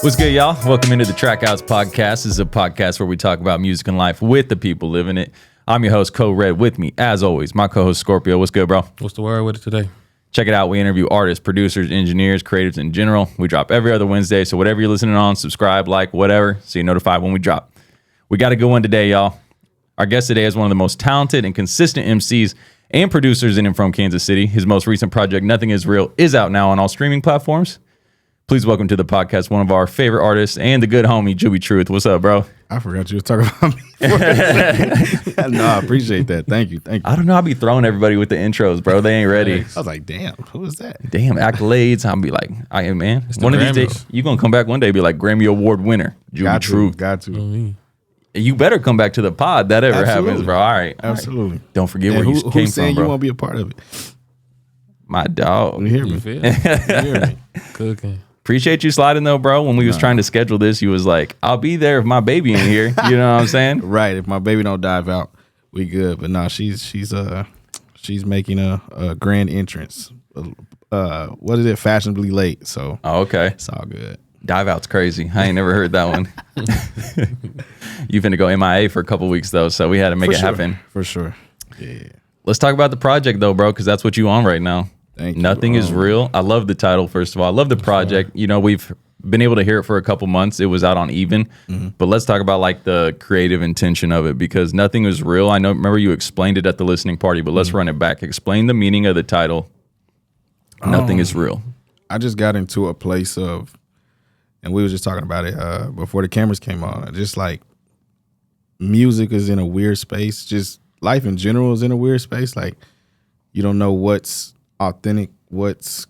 What's good, y'all? Welcome into the TraKCouts podcast. This is a podcast where we talk about music and life with the people living it. I'm your host, Co-Red. With me, as always, my co-host, Scorpio. What's good, bro? What's the word with it today? Check it out. We interview artists, producers, engineers, creatives in general. We drop every other Wednesday, so whatever you're listening on, subscribe, like, whatever, so you're notified when we drop. We got a good one today, y'all. Our guest today is one of the most talented and consistent MCs and producers in and from Kansas City. His most recent project, Nothing Is Real, is out now on all streaming platforms. Please welcome to the podcast one of our favorite artists and the good homie, Jooby Truth. What's up, bro? I forgot you were talking about me. No, I appreciate that. Thank you. I don't know. I'll be throwing everybody with the intros, bro. They ain't ready. I was like, damn, who is that? Damn, accolades. I'll be like, man. One of these days, you're going to come back one day and be like Grammy Award winner, Jooby Truth. Got to. You better come back to the pod. That ever happens, bro. All right. Absolutely. Right. Don't forget where you came who's saying from, bro. You won't be a part of it? My dog. You hear me? You feel? You hear me? Cooking. Appreciate you sliding though, bro. When we was trying to schedule this, you was like, I'll be there if my baby ain't here. You know what I'm saying? Right. If my baby don't dive out, we good. But no, she's making a grand entrance. What is it? Fashionably late. So okay. It's all good. Dive out's crazy. I ain't never heard that one. You finna go MIA for a couple weeks though, so we had to make it happen. For sure. Yeah. Let's talk about the project though, bro, because that's what you on right now. Thank you. Nothing Is Real. I love the title, first of all. I love the project. You know, we've been able to hear it for a couple months. It was out on Even. But let's talk about like the creative intention of it, because Nothing Is Real. I know, remember you explained it at the listening party, but let's run it back. Explain the meaning of the title. Nothing Is Real. I just got into a place of, and we were just talking about it before the cameras came on, just like music is in a weird space. Just life in general is in a weird space. Like you don't know what's authentic, what's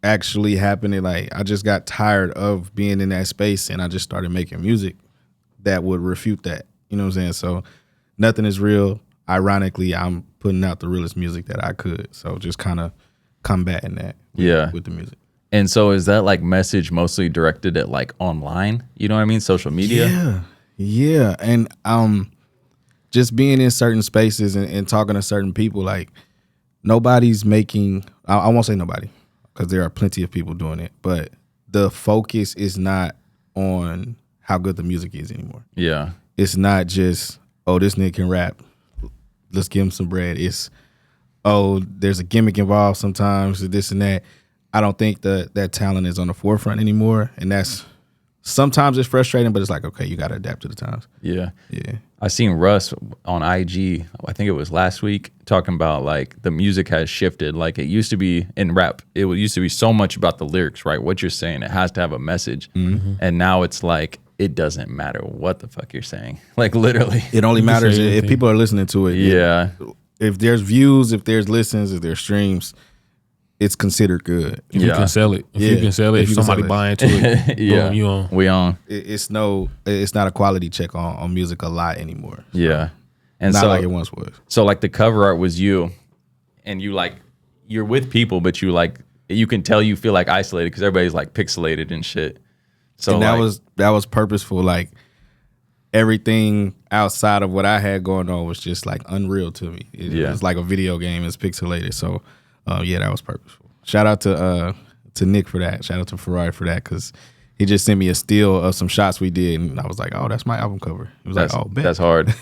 actually happening. Like I just got tired of being in that space, and I just started making music that would refute that. You know what I'm saying? So Nothing Is Real. Ironically, I'm putting out the realest music that I could. So just kind of combating that with the music. And so is that like message mostly directed at like online? You know what I mean? Social media? Yeah. And just being in certain spaces and talking to certain people, like nobody's making, I won't say nobody, because there are plenty of people doing it, but the focus is not on how good the music is anymore. Yeah. It's not just, oh, this nigga can rap, let's give him some bread. It's, oh, there's a gimmick involved sometimes, this and that. I don't think that talent is on the forefront anymore, and that's sometimes it's frustrating, but it's like, okay, you got to adapt to the times. Yeah. Yeah. I seen Russ on IG, I think it was last week, talking about like the music has shifted. Like it used to be in rap, it used to be so much about the lyrics, right? What you're saying, it has to have a message. And now it's like, it doesn't matter what the fuck you're saying. Like literally. It only matters if people are listening to it. Yeah. If there's views, if there's listens, if there's streams, it's considered good. If you can sell it. If you can sell it, if somebody buying into it, boom, you on. We on. It's not a quality check on music a lot anymore. So Yeah. And not so like it once was. So like the cover art was you, and you like, you're with people, but you like, you can tell you feel like isolated because everybody's like pixelated and shit. So and that was purposeful. Like everything outside of what I had going on was just like unreal to me. It was like a video game. It's pixelated. So that was purposeful. Shout out to Nick for that. Shout out to Ferrari for that, because he just sent me a steal of some shots we did, and I was like, oh, that's my album cover. It was like, oh, bet. That's hard.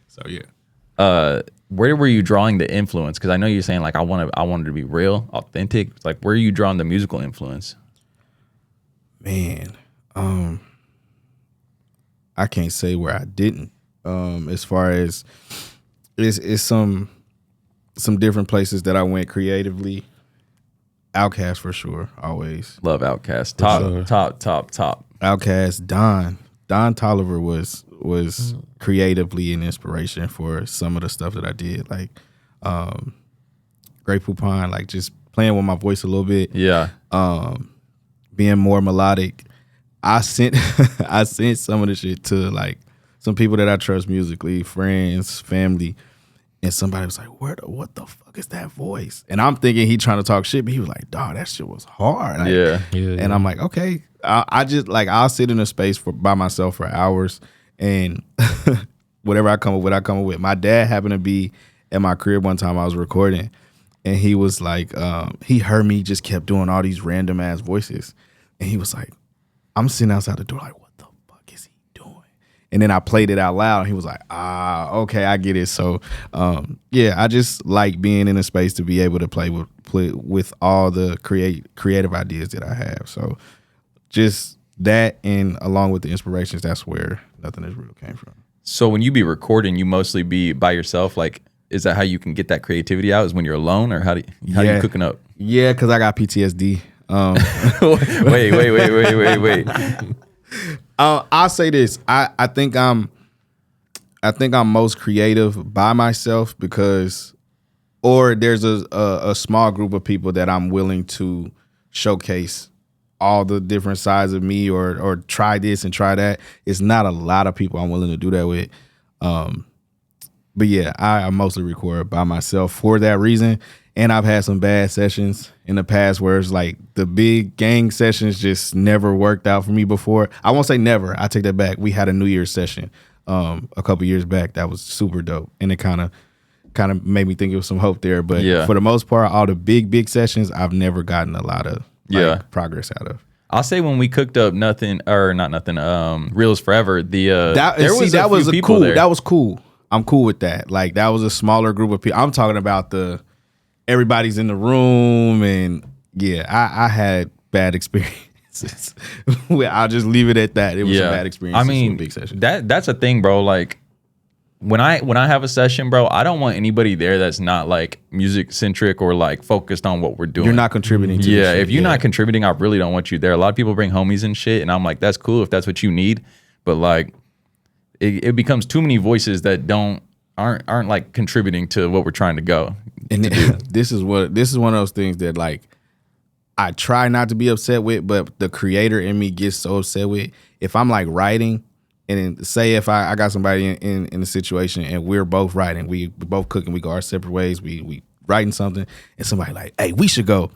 So yeah. Where were you drawing the influence? Because I know you're saying like I wanted to be real, authentic. Like where are you drawing the musical influence? Man, I can't say where I didn't. As far as it's some different places that I went creatively. Outkast for sure, always. Love Outkast. Top. Outkast, Don Tolliver was creatively an inspiration for some of the stuff that I did. Like Great Poupon, like just playing with my voice a little bit. Yeah. Being more melodic. I sent some of the shit to like some people that I trust musically, friends, family, and somebody was like, what the fuck is that voice? And I'm thinking he trying to talk shit, but he was like, dog, that shit was hard. Like, yeah. And I'm like, okay. I just like, I'll sit in a space by myself for hours, and whatever I come up with. My dad happened to be at my crib one time I was recording, and he was like, he heard me just kept doing all these random ass voices, and he was like, I'm sitting outside the door like, what the fuck is he doing? And then I played it out loud and he was like, okay, I get it. So I just like being in a space to be able to play with all the creative ideas that I have. So just that, and along with the inspirations, that's where Nothing Is Real came from. So when you be recording, you mostly be by yourself? Like, is that how you can get that creativity out, is when you're alone, or how do you cooking up? Yeah, because I got PTSD. Wait. I'll say this. I think I'm most creative by myself, because, or there's a small group of people that I'm willing to showcase all the different sides of me, or try this and try that. It's not a lot of people I'm willing to do that with. But yeah, I mostly record by myself for that reason. And I've had some bad sessions in the past where it's like the big gang sessions just never worked out for me before. I won't say never. I take that back. We had a New Year's session a couple years back that was super dope, and it kind of made me think it was some hope there. But for the most part, all the big sessions, I've never gotten a lot of progress out of. I'll say when we cooked up Real Is Forever, that was cool. I'm cool with that. Like, that was a smaller group of people. I'm talking about everybody's in the room, and I had bad experiences. I'll just leave it at that. It was a bad experience. I mean, big session. That's a thing, bro. Like, when I have a session, bro, I don't want anybody there that's not like music centric or like focused on what we're doing. You're not contributing to this shit. If you're not contributing, I really don't want you there. A lot of people bring homies and shit, and I'm like, that's cool if that's what you need, but like, it becomes too many voices that aren't like contributing to what we're trying to go. And this is one of those things that, like, I try not to be upset with, but the creator in me gets so upset with. If I'm like writing, and say if I got somebody in a situation and we're both writing, we both cooking, we go our separate ways, we writing something, and somebody like, hey, we should go.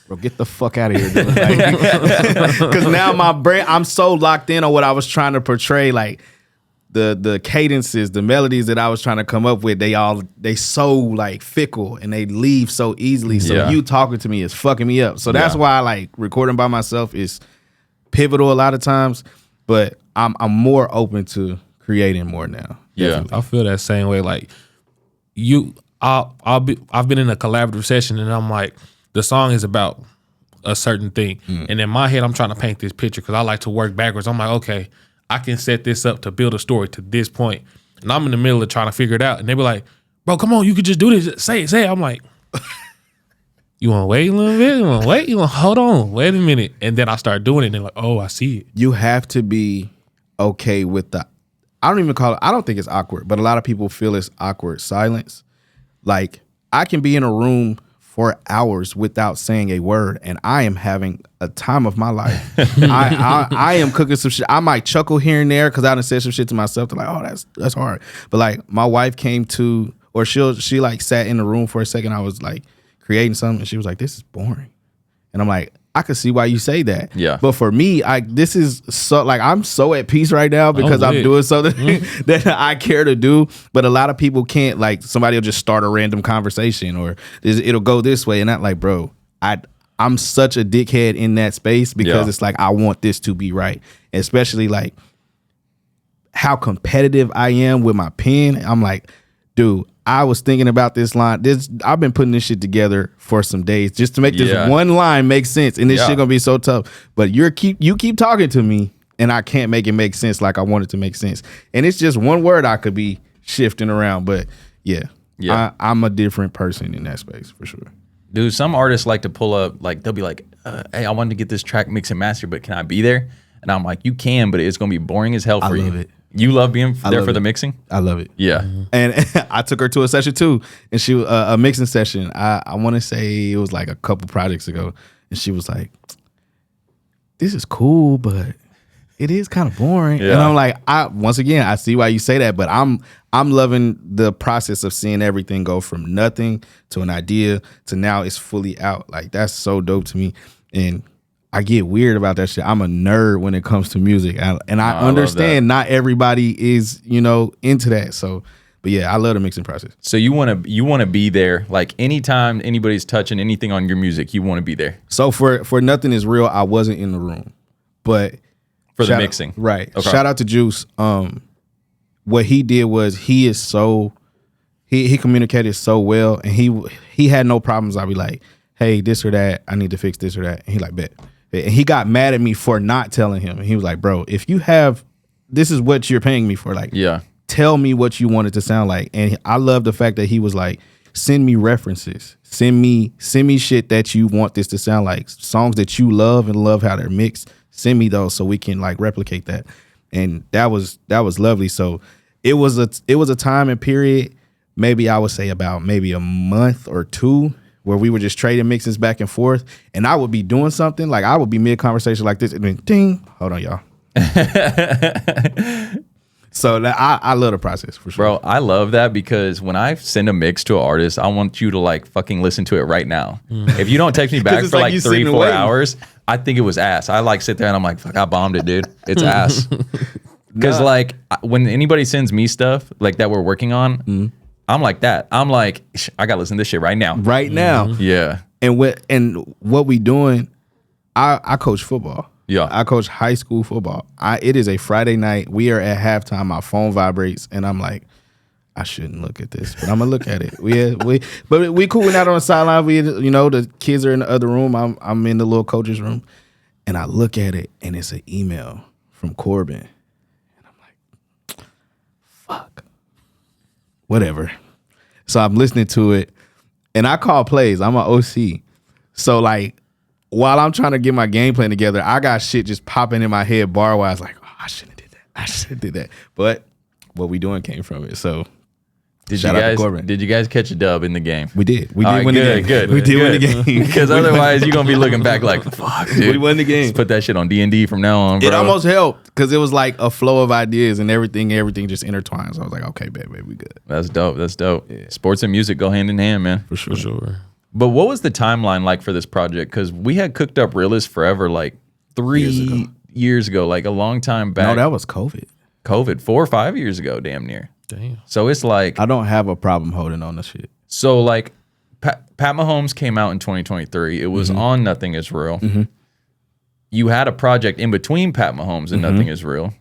Bro, get the fuck out of here, dude. Because now my brain, I'm so locked in on what I was trying to portray. Like, the cadences, the melodies that I was trying to come up with, they so like fickle, and they leave so easily. So you talking to me is fucking me up. So that's why I like recording by myself is pivotal a lot of times. But I'm more open to creating more now. Definitely. I feel that same way. Like, I've been in a collaborative session, and I'm like, the song is about a certain thing. And in my head, I'm trying to paint this picture because I like to work backwards. I'm like, okay, I can set this up to build a story to this point. And I'm in the middle of trying to figure it out. And they be like, bro, come on, you could just do this. Say it. I'm like, you want to wait a little bit? You want to wait? You want to hold on? Wait a minute. And then I start doing it, and they're like, oh, I see it. You have to be okay with I don't think it's awkward, but a lot of people feel it's awkward silence. Like, I can be in a room for hours without saying a word, and I am having a time of my life. I am cooking some shit. I might chuckle here and there because I done said some shit to myself. They're like, oh, that's hard. But like, my wife came to, or she like sat in the room for a second. I was like creating something, and she was like, this is boring. And I'm like, I could see why you say that. Yeah. But for me, this is so, like, I'm so at peace right now because I'm doing something that I care to do. But a lot of people can't. Like, somebody will just start a random conversation, or it'll go this way, and not like, bro, I'm such a dickhead in that space because it's like, I want this to be right. Especially like how competitive I am with my pen. I'm like, dude, I was thinking about this line. I've been putting this shit together for some days just to make this one line make sense. And this shit gonna be so tough. But you keep talking to me, and I can't make it make sense like I want it to make sense. And it's just one word I could be shifting around. But I'm a different person in that space for sure. Dude, some artists like to pull up, like, they'll be like, hey, I wanted to get this track mixed and mastered, but can I be there? And I'm like, you can, but it's gonna be boring as hell for you. I love it. You love being there for the mixing? I love it. Yeah. And I took her to a session too. And she a mixing session. I want to say it was like a couple projects ago. And she was like, this is cool, but it is kind of boring. Yeah. And I'm like, once again, I see why you say that, but I'm loving the process of seeing everything go from nothing to an idea to now it's fully out. Like, that's so dope to me. And I get weird about that shit. I'm a nerd when it comes to music. And I understand not everybody is, into that. So But yeah, I love the mixing process. So you want to be there, like anytime anybody's touching anything on your music, you want to be there So for Nothing Is Real, I wasn't in the room, but for the mixing. Right. Okay. Shout out to Juice. What he did was he communicated so well, and he had no problems. I'd be like, hey, this or that, I need to fix this or that. And he like, bet. And he got mad at me for not telling him. And he was like, bro, if you have, this is what you're paying me for. Like, Yeah. tell me what you want it to sound like. And I love the fact that he was like, send me references. Send me shit that you want this to sound like. Songs that you love and love how they're mixed. Send me those so we can like replicate that. And that was lovely. So it was a time and period, maybe I would say about maybe a month or two, where we were just trading mixes back and forth. And I would be doing something, like I would be mid-conversation like this, and then ding, hold on, y'all. So I love the process for sure. Bro, I love that because when I send a mix to an artist, I want you to like fucking listen to it right now. If you don't text me back it's for like like you 3-4 waiting. hours, I think it was ass. I like sit there and I'm like, fuck, I bombed it, dude. It's ass. Because like when anybody sends me stuff like that we're working on, I'm like that. I'm like, I gotta listen to this shit right now. Right now. Yeah. And what we doing, I coach football. Yeah. I coach high school football. It is a Friday night. We are at halftime. My phone vibrates, and I'm like, I shouldn't look at this, but I'm gonna look at it. But we cooling out on the sideline. The kids are in the other room. I'm in the little coach's room, and I look at it, and it's an email from Corbin, and I'm like, fuck, whatever. So I'm listening to it, and I call plays. I'm an OC, so like, while I'm trying to get my game plan together, I got shit just popping in my head bar wise, like, oh, I shouldn't have did that. I shouldn't have did that. But what we doing came from it. So shout out to Corbin. Did you guys catch a dub in the game? We did. We All did right, win the game. Good. We did win the game. Because otherwise you're gonna be looking back like, fuck, dude. We won the game. Let's put that shit on D&D from now on, bro. It almost helped because it was like a flow of ideas and everything just intertwined. So I was like, okay, baby, we good. That's dope. Yeah. Sports and music go hand in hand, man. For sure. But what was the timeline like for this project? Because we had Cooked Up Realist forever, like 3 years ago, like a long time back. No, that was COVID. 4 or 5 years ago, damn near. Damn. So it's like, I don't have a problem holding on to shit. so like Pat Mahomes came out in 2023. It was on Nothing Is Real. You had a project in between Pat Mahomes and Nothing Is Real.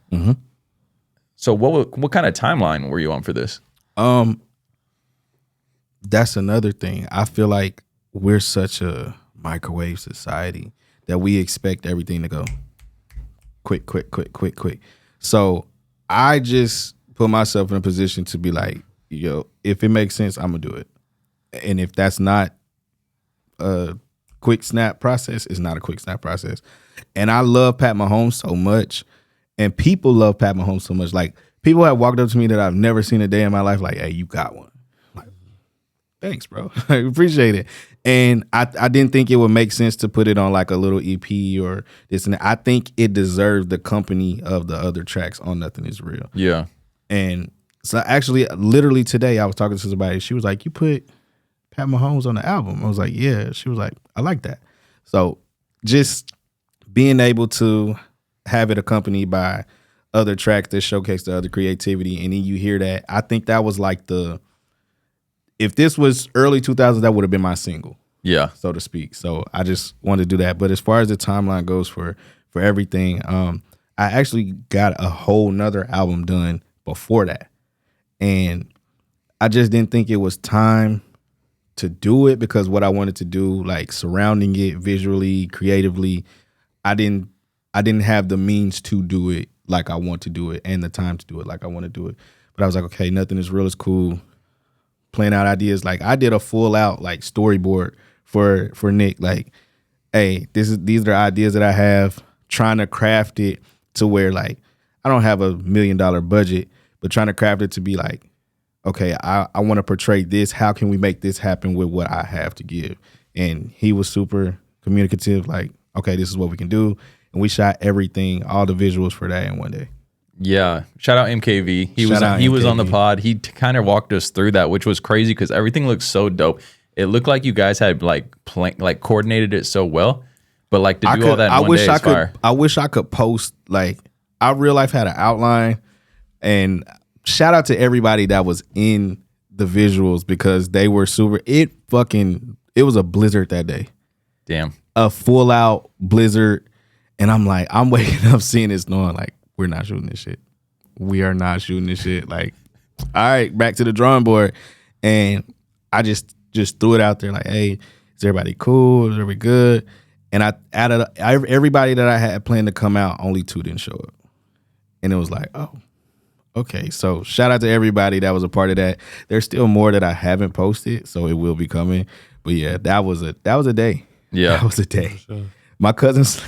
So what kind of timeline were you on for this? That's another thing. I feel like we're such a microwave society that we expect everything to go quick. So I just put myself in a position to be like, yo, if it makes sense, I'm gonna do it. And if that's not a quick snap process, it's not a quick snap process. And I love Pat Mahomes so much, and people love Pat Mahomes so much. Like, people have walked up to me that I've never seen a day in my life, like, hey, you got one. Thanks, bro. I appreciate it. And I didn't think it would make sense to put it on like a little EP or this and that. I think it deserved the company of the other tracks on Nothing Is Real. Yeah. And so actually, literally today, I was talking to somebody. She was like, you put Pat Mahomes on the album. I was like, yeah. She was like, I like that. So just being able to have it accompanied by other tracks that showcase the other creativity, and then you hear that, I think that was like if this was early 2000s, that would have been my single, so to speak. So I just wanted to do that. But as far as the timeline goes for everything, I actually got a whole nother album done before that. And I just didn't think it was time to do it because what I wanted to do, like surrounding it visually, creatively, I didn't have the means to do it like I want to do it and the time to do it like I want to do it. But I was like, okay, Nothing Is Real is cool. Playing out ideas. Like, I did a full out like storyboard for Nick. Like, hey, these are the ideas that I have, trying to craft it to where, like, I don't have $1 million budget, but trying to craft it to be like, okay, I want to portray this. How can we make this happen with what I have to give? And he was super communicative, like, okay, this is what we can do. And we shot everything, all the visuals for that in one day. Yeah. Shout out MKV. He Shout was out on the MKV. pod. He kind of walked us through that, which was crazy because everything looked so dope. It looked like you guys had like coordinated it so well, but like to do all that in one day is fire. I wish I could post, like, I real life had an outline and shout out to everybody that was in the visuals because they were super. It was a blizzard that day. Damn. A full out blizzard. And I'm like, I'm waking up seeing this knowing like, we're not shooting this shit. We are not shooting this shit. Like, all right, back to the drawing board. And I just threw it out there like, hey, is everybody cool? Is everybody good? And I added everybody that I had planned to come out, only 2 didn't show up. And it was like, oh, okay. So shout out to everybody that was a part of that. There's still more that I haven't posted, so it will be coming. But yeah, that was a day. Yeah. That was a day. Sure. My cousins,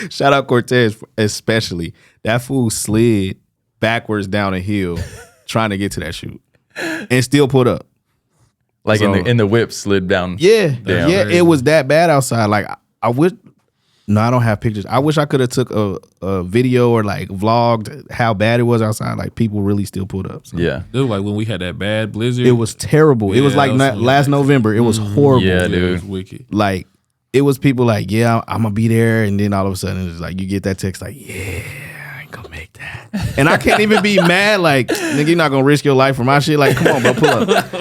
shout out Cortez especially. That fool slid backwards down a hill trying to get to that shoot and still pulled up. Like So- in the whip slid down. Yeah, Damn. yeah, it was that bad outside. Like I would. No, I don't have pictures. I wish I could have took a video or like vlogged how bad it was outside. Like people really still pulled up. So. Yeah. It was like when we had that bad blizzard. It was terrible. It was Yeah, like that was last November. It was horrible. Yeah, It dude. was wicked. Like it was people like, yeah, I'm gonna be there, and then all of a sudden it's like you get that text like, yeah, I ain't gonna make that, and I can't even be mad. Like, nigga, you're not gonna risk your life for my shit. Like, come on, bro, pull up.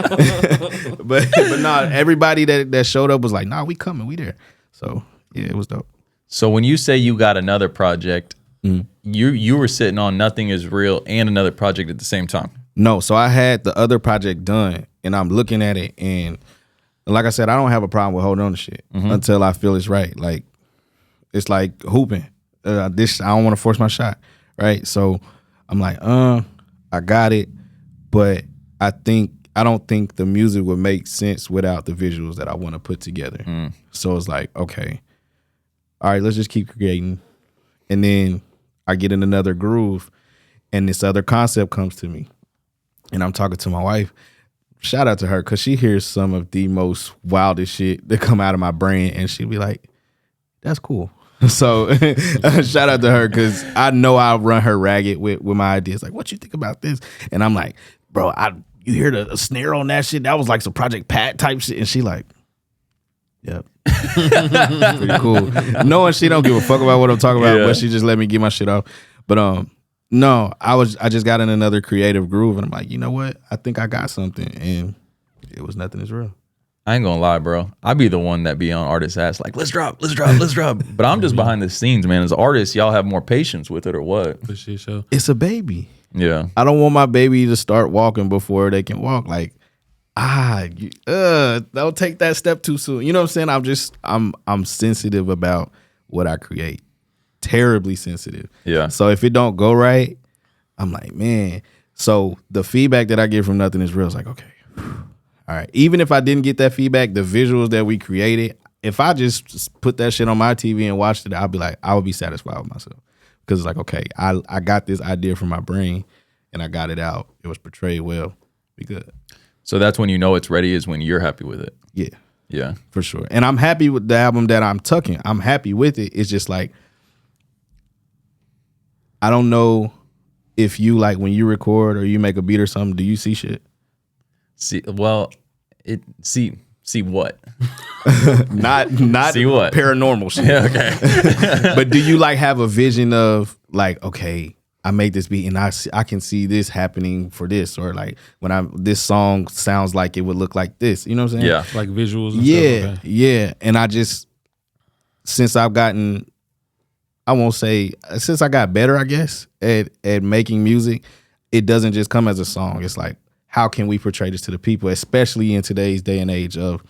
but nah, everybody that showed up was like, nah, we coming, we there. So yeah, it was dope. So when you say you got another project, you were sitting on Nothing Is Real and another project at the same time. No, so I had the other project done, and I'm looking at it, and like I said, I don't have a problem with holding on to shit until I feel it's right. Like it's like hooping. I don't want to force my shot, right? So I'm like, I got it, but I don't think the music would make sense without the visuals that I want to put together. So it's like, okay, all right, let's just keep creating, and then I get in another groove, and this other concept comes to me, and I'm talking to my wife. Shout out to her because she hears some of the most wildest shit that come out of my brain, and she'd be like, "That's cool." So shout out to her because I know I'll run her ragged with my ideas. Like, what you think about this? And I'm like, bro, you hear the snare on that shit? That was like some Project Pat type shit. And she like, yep, pretty cool. Knowing she don't give a fuck about what I'm talking about, Yeah. but she just let me get my shit off. But no, I just got in another creative groove, and I'm like, you know what? I think I got something, and it was Nothing Is Real. I ain't gonna lie, bro. I be the one that be on artists' ass like, let's drop. But I'm just behind the scenes, man. As artists, y'all have more patience with it or what? For shit show. It's a baby. Yeah. I don't want my baby to start walking before they can walk. Like, don't take that step too soon. You know what I'm saying? I'm sensitive about what I create. Terribly sensitive. Yeah. So if it don't go right, I'm like, man. So the feedback that I get from Nothing Is Real is like, okay, all right. Even if I didn't get that feedback, the visuals that we created, if I just put that shit on my TV and watched it, I'll be like, I would be satisfied with myself. Because it's like, okay, I got this idea from my brain and I got it out. It was portrayed well. Be good. So that's when you know it's ready, is when you're happy with it. Yeah, Yeah. for sure. And I'm happy with the album that I'm tucking. I'm happy with it. It's just like, I don't know if you like when you record or you make a beat or something, do you see shit? See, well, see what? Not See what? paranormal shit. Yeah, okay. But do you like have a vision of like, okay, I made this beat and I can see this happening for this, or like when this song sounds like it would look like this. You know what I'm saying? Yeah. Like visuals and Yeah, stuff. Okay. yeah. And I just, since I've gotten, I won't say, since I got better, I guess, at making music, it doesn't just come as a song. It's like, how can we portray this to the people, especially in today's day and age of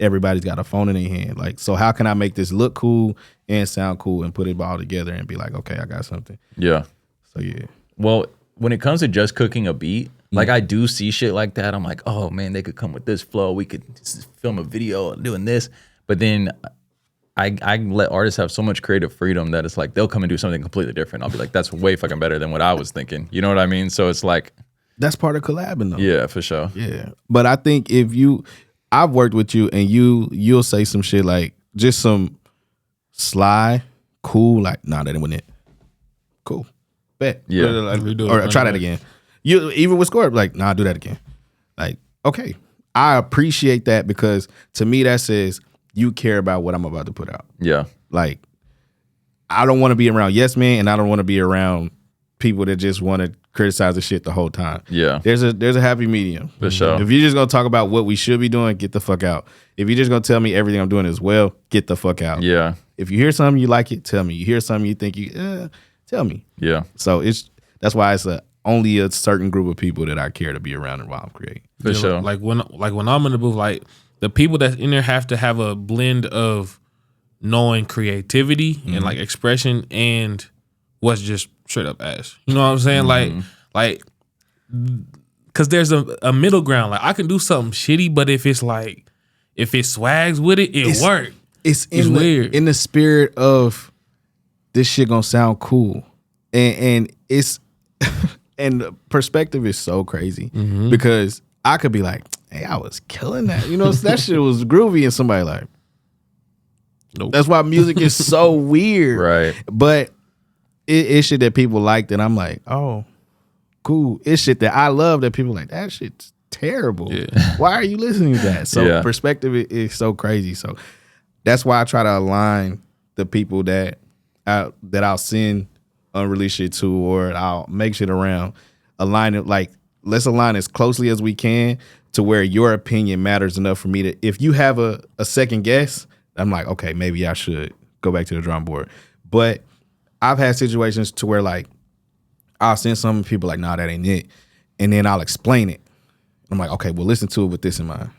everybody's got a phone in their hand. Like, so how can I make this look cool and sound cool and put it all together and be like, okay, I got something. Yeah. So yeah. Well, when it comes to just cooking a beat, like I do see shit like that. I'm like, oh man, they could come with this flow. We could film a video doing this. But then I let artists have so much creative freedom that it's like they'll come and do something completely different. I'll be like, that's way fucking better than what I was thinking. You know what I mean? So it's like, That's part of collabing though. yeah, for sure. Yeah. But I think I've worked with you and you'll say some shit like just some sly, cool, like, nah, that wasn't it. Cool. Bet. Yeah. Redo it, Or run try it that back. again. You even with Scorp, like, nah, do that again. Like, okay. I appreciate that because to me that says you care about what I'm about to put out. Yeah. Like, I don't want to be around yes men and I don't want to be around people that just want to criticizing shit the whole time. Yeah. There's a happy medium. For sure. If you're just gonna talk about what we should be doing, get the fuck out. If you're just gonna tell me everything I'm doing is well, get the fuck out. Yeah. If you hear something you like it, tell me. You hear something you think tell me. Yeah. So that's why it's only a certain group of people that I care to be around while I'm creating. For sure. Like when I'm in the booth, like the people that's in there have to have a blend of knowing creativity and like expression and what's just straight up ass. You know what I'm saying? Like, cause there's a middle ground. Like I can do something shitty, but if it swags with it, it work. It's weird. In the spirit of this shit gonna sound cool, and it's and the perspective is so crazy because I could be like, hey, I was killing that. You know, that shit was groovy, and somebody like, nope. That's why music is so weird, Right. But it's shit that people like, and I'm like, oh, cool. It's shit that I love that people like. That shit's terrible. Yeah. Why are you listening to that? So Yeah. perspective is so crazy. So that's why I try to align the people that I'll send unreleased shit to, or I'll make shit around. Align it, like, let's align as closely as we can to where your opinion matters enough for me to, if you have a second guess, I'm like, okay, maybe I should go back to the drawing board. But I've had situations to where, like, I'll send some people like, nah, that ain't it. And then I'll explain it. I'm like, okay, well, listen to it with this in mind.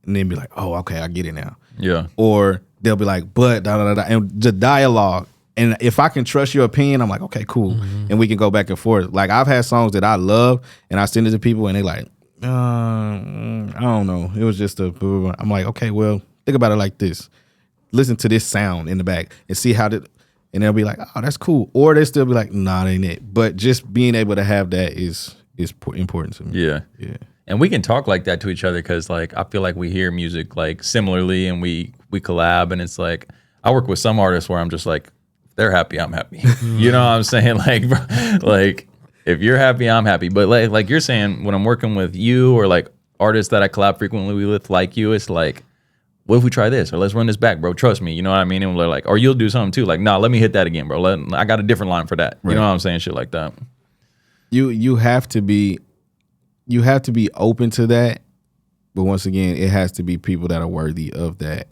And then be like, oh, okay, I get it now. Yeah. Or they'll be like, but da da da, and the dialogue. And if I can trust your opinion, I'm like, okay, cool. And we can go back and forth. Like, I've had songs that I love, and I send it to people, and they like, I don't know. It was just I'm like, okay, well, think about it like this. Listen to this sound in the back and see how and they'll be like, oh, that's cool. Or they still be like, nah, that ain't it. But just being able to have that is important to me. Yeah. Yeah. And we can talk like that to each other because, like, I feel like we hear music like similarly, and we collab, and it's like I work with some artists where I'm just like, if they're happy, I'm happy. You know what I'm saying? Like, bro, like if you're happy, I'm happy. But like you're saying, when I'm working with you or like artists that I collab frequently with, like you, it's like, what if we try this, or let's run this back, bro? Trust me, you know what I mean? And we're like, or you'll do something too, like, nah, let me hit that again, bro. I got a different line for that. Right. You know what I'm saying? Shit like that. You have to be open to that, but once again, it has to be people that are worthy of that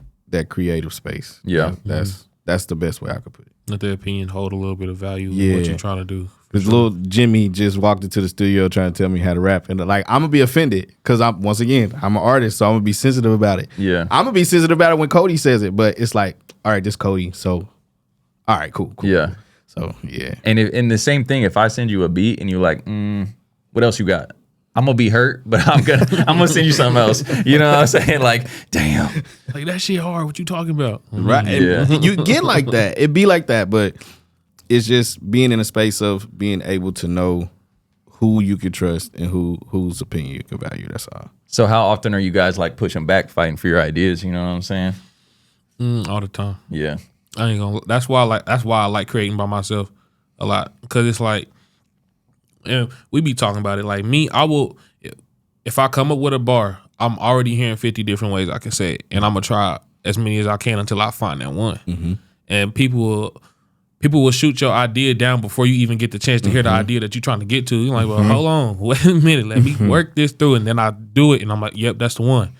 creative space. Yeah. That's the best way I could put it. Let their opinion hold a little bit of value Yeah. in what you're trying to do. Because little Jimmy just walked into the studio trying to tell me how to rap, and like, I'm gonna be offended because I'm an artist, so I'm gonna be sensitive about it. Yeah. I'm gonna be sensitive about it when Cody says it, but it's like, all right, this Cody, so all right, cool. Yeah. So yeah. And the same thing, if I send you a beat and you're like, what else you got? I'm gonna be hurt, but I'm gonna send you something else. You know what I'm saying? Like, damn. Like, that shit hard. What you talking about? Right. Yeah. You get like that. It be like that, but it's just being in a space of being able to know who you can trust and whose opinion you can value. That's all. So how often are you guys like pushing back, fighting for your ideas? You know what I'm saying? All the time. Yeah. I ain't gonna. That's why I like creating by myself a lot, because it's like, and we be talking about it. Like me, I will, if I come up with a bar, I'm already hearing 50 different ways I can say it, and I'm gonna try as many as I can until I find that one. Mm-hmm. And people will shoot your idea down before you even get the chance to hear the idea that you're trying to get to. You're like, well, hold on, wait a minute, let me work this through, and then I do it, and I'm like, yep, that's the one.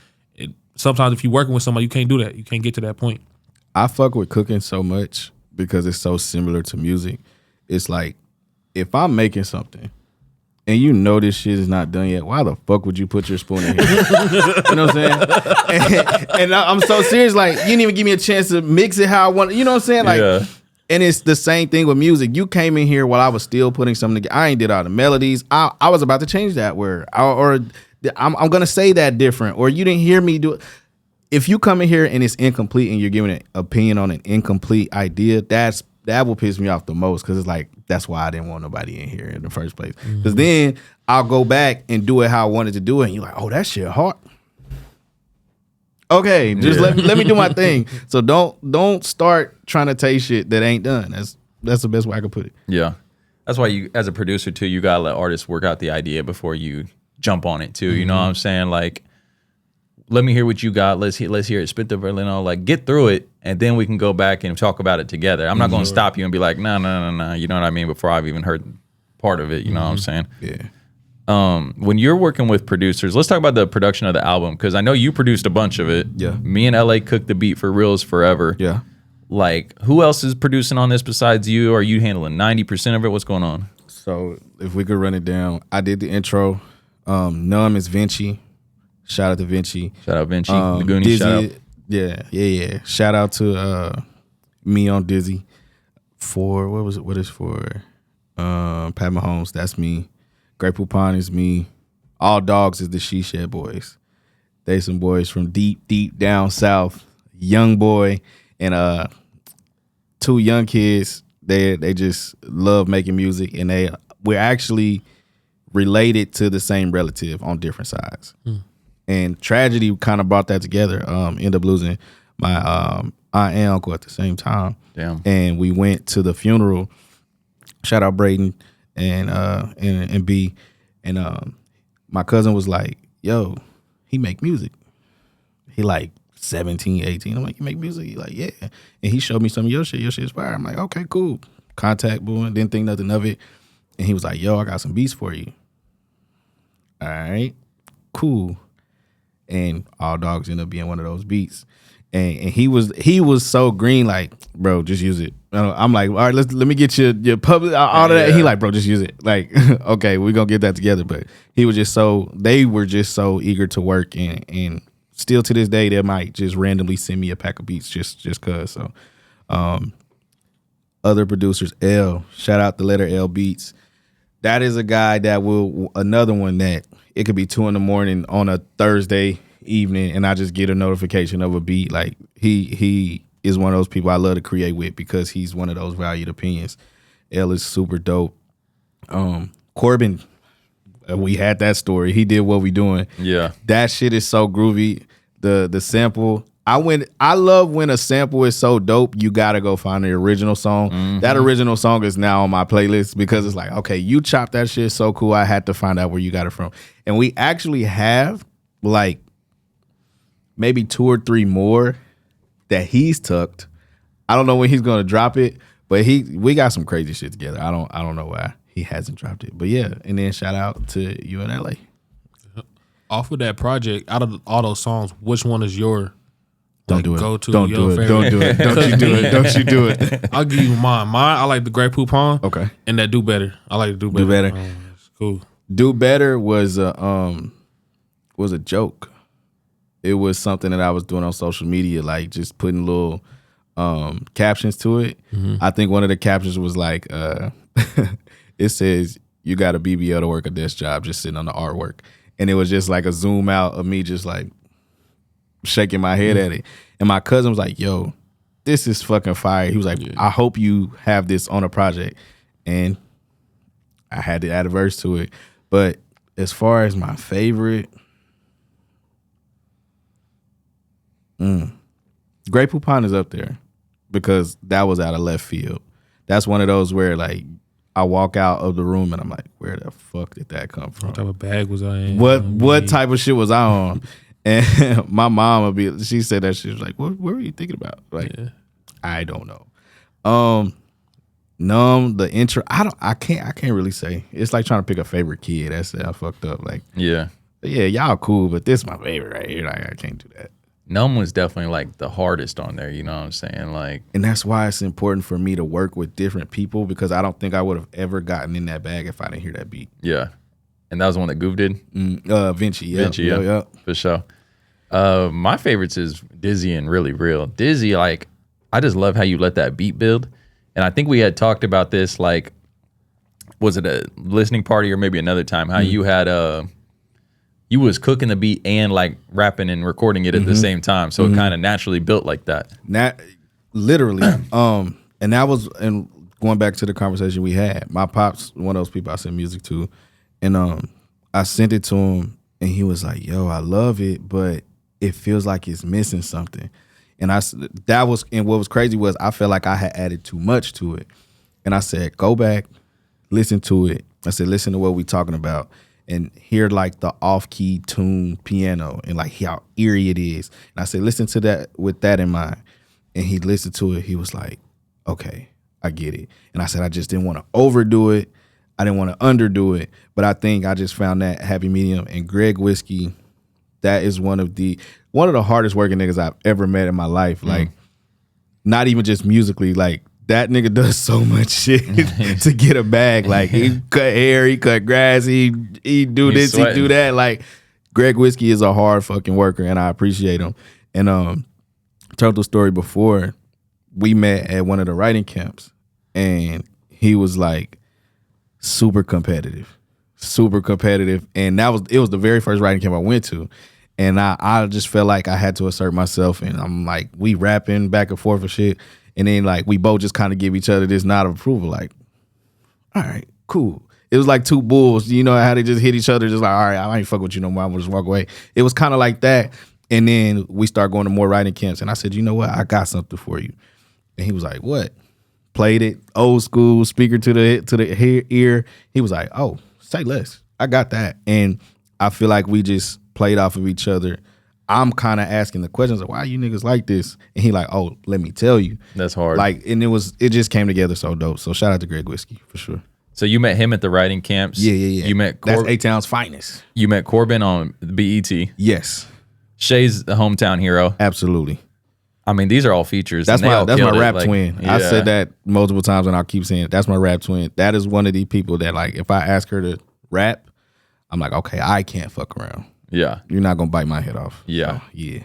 Sometimes if you're working with somebody, you can't do that. You can't get to that point. I fuck with cooking so much because it's so similar to music. It's like, if I'm making something and you know this shit is not done yet, why the fuck would you put your spoon in here? You know what I'm saying? And I'm so serious, like, you didn't even give me a chance to mix it how I want. You know what I'm saying? Like, Yeah. And it's the same thing with music. You came in here while I was still putting something together. I ain't did all the melodies. I was about to change that word, or I'm gonna say that different, or you didn't hear me do it. If you come in here and it's incomplete and you're giving an opinion on an incomplete idea, that will piss me off the most, because it's like, that's why I didn't want nobody in here in the first place. Because then I'll go back and do it how I wanted to do it, and you're like, oh, that shit hard. Okay, just let me do my thing. So don't start trying to taste shit that ain't done. That's the best way I could put it. Yeah. That's why you, as a producer too, you gotta let artists work out the idea before you jump on it too. You know what I'm saying? Like, let me hear what you got. Let's hear it. Spit the verlino. Like, get through it, and then we can go back and talk about it together. I'm not gonna stop you and be like, no. You know what I mean? Before I've even heard part of it. You know what I'm saying? Yeah. When you're working with producers, let's talk about the production of the album, because I know you produced a bunch of it. Yeah. Me and LA cooked the beat for Reels Forever. Yeah. Like, who else is producing on this besides you? Are you handling 90% of it? What's going on? So if we could run it down, I did the intro. Numb is Vinci. Shout out to Vinci. Shout out Vinci. The Goonies, Dizzy, shout out. Yeah. Shout out to me on Dizzy. For what was it? What is for? Pat Mahomes, that's me. Grey Poupon is me. All Dogs is the She Shed Boys. They some boys from deep down south. Young boy and two young kids. They just love making music, and we're actually related to the same relative on different sides. And tragedy kind of brought that together. Ended up losing my aunt and uncle at the same time. Damn. And we went to the funeral. Shout out Braden and B. And my cousin was like, yo, he make music. He like 17, 18. I'm like, you make music? He like, yeah. And he showed me some of your shit. Your shit is fire. I'm like, okay, cool. Contact, boom. Didn't think nothing of it. And he was like, yo, I got some beats for you. All right, cool. And All Dogs ended up being one of those beats. And he was so green, like, bro, just use it. I'm like, all right, let me get your public, all of that. He like, bro, just use it. Like, okay, we're gonna get that together. But they were just so eager to work, and still to this day, they might just randomly send me a pack of beats just cause. So, other producers, L, shout out the letter L Beats. That is a guy that another one that it could be 2 a.m. on a Thursday evening, and I just get a notification of a beat. Like he is one of those people I love to create with because he's one of those valued opinions. L is super dope. Corbin, we had that story. He did What We Doing. Yeah, that shit is so groovy. The sample. I love when a sample is so dope, you gotta go find the original song. Mm-hmm. That original song is now on my playlist because it's like, okay, you chopped that shit so cool. I had to find out where you got it from. And we actually have like maybe 2 or 3 more that he's tucked. I don't know when he's gonna drop it, but we got some crazy shit together. I don't know why he hasn't dropped it. But yeah, and then shout out to you in LA. Off of that project, out of all those songs, which one is your Don't do it. Go to Don't do it. Don't do it. Don't you do it. Don't you do it. I'll give you mine. I like the Grey Poupon. Okay. And that Do Better. I like the Do Better. Do Better. It's cool. Do Better was a joke. It was something that I was doing on social media, like just putting little captions to it. Mm-hmm. I think one of the captions was like, it says, you got a BBL to work a desk job just sitting on the artwork. And it was just like a zoom out of me just like shaking my head at it. And my cousin was like, yo, this is fucking fire. He was like, I hope you have this on a project. And I had to add a verse to it. But as far as my favorite, Grey Poupon is up there because that was out of left field. That's one of those where like I walk out of the room and I'm like, where the fuck did that come from? What type of bag was I in? What type of shit was I on? And my mom she said that she was like, what were you thinking about? Like, I don't know. Numb, the intro, I can't really say. It's like trying to pick a favorite kid. That's fucked up. Like, yeah, y'all cool, but this is my favorite right here. Like, I can't do that. Numb was definitely like the hardest on there, you know what I'm saying? Like, and that's why it's important for me to work with different people because I don't think I would have ever gotten in that bag if I didn't hear that beat. Yeah. And that was the one that Goof did? Vinci, yeah. Vinci, yeah. For sure. My favorites is Dizzy and Really Real. Dizzy, like, I just love how you let that beat build. And I think we had talked about this, like, was it a listening party or maybe another time, how you had you was cooking the beat and like rapping and recording it at the same time. So it kind of naturally built like that. Literally. And that was, and going back to the conversation we had, my pop's one of those people I send music to. And I sent it to him and he was like, yo, I love it, but it feels like it's missing something. And what was crazy was I felt like I had added too much to it. And I said, go back, listen to it. I said, listen to what we talking about and hear like the off-key tune piano and like how eerie it is. And I said, listen to that with that in mind. And he listened to it. He was like, okay, I get it. And I said, I just didn't want to overdo it. I didn't want to underdo it, but I think I just found that happy medium. And Greg Whiskey, that is one of the hardest working niggas I've ever met in my life. Like, not even just musically, like that nigga does so much shit to get a bag. Like he cut hair, he cut grass, he do this, he do that. Like Greg Whiskey is a hard fucking worker, and I appreciate him. And told the story before, we met at one of the writing camps, and he was like super competitive, and it was the very first writing camp I went to. And I just felt like I had to assert myself, and I'm like, we rapping back and forth and shit. And then like we both just kind of give each other this nod of approval, like, all right, cool. It was like two bulls, you know how they just hit each other, just like, all right, I ain't fuck with you no more, I'm gonna just walk away. It was kind of like that. And then we start going to more writing camps, and I said, you know what, I got something for you. And he was like, what? Played it, old school, speaker to the ear. He was like, oh, say less. I got that. And I feel like we just played off of each other. I'm kind of asking the questions like, why you niggas like this? And he like, oh, let me tell you. That's hard. Like, and it just came together so dope. So shout out to Greg Whiskey for sure. So you met him at the writing camps. Yeah. You met that's A-Town's finest. You met Corbin on BET. Yes. Shay's the hometown hero. Absolutely. I mean, these are all features. That's my rap like, twin. Yeah. I said that multiple times, and I'll keep saying it. That's my rap twin. That is one of the people that, like, if I ask her to rap, I'm like, okay, I can't fuck around. Yeah. You're not gonna bite my head off. Yeah. So, yeah.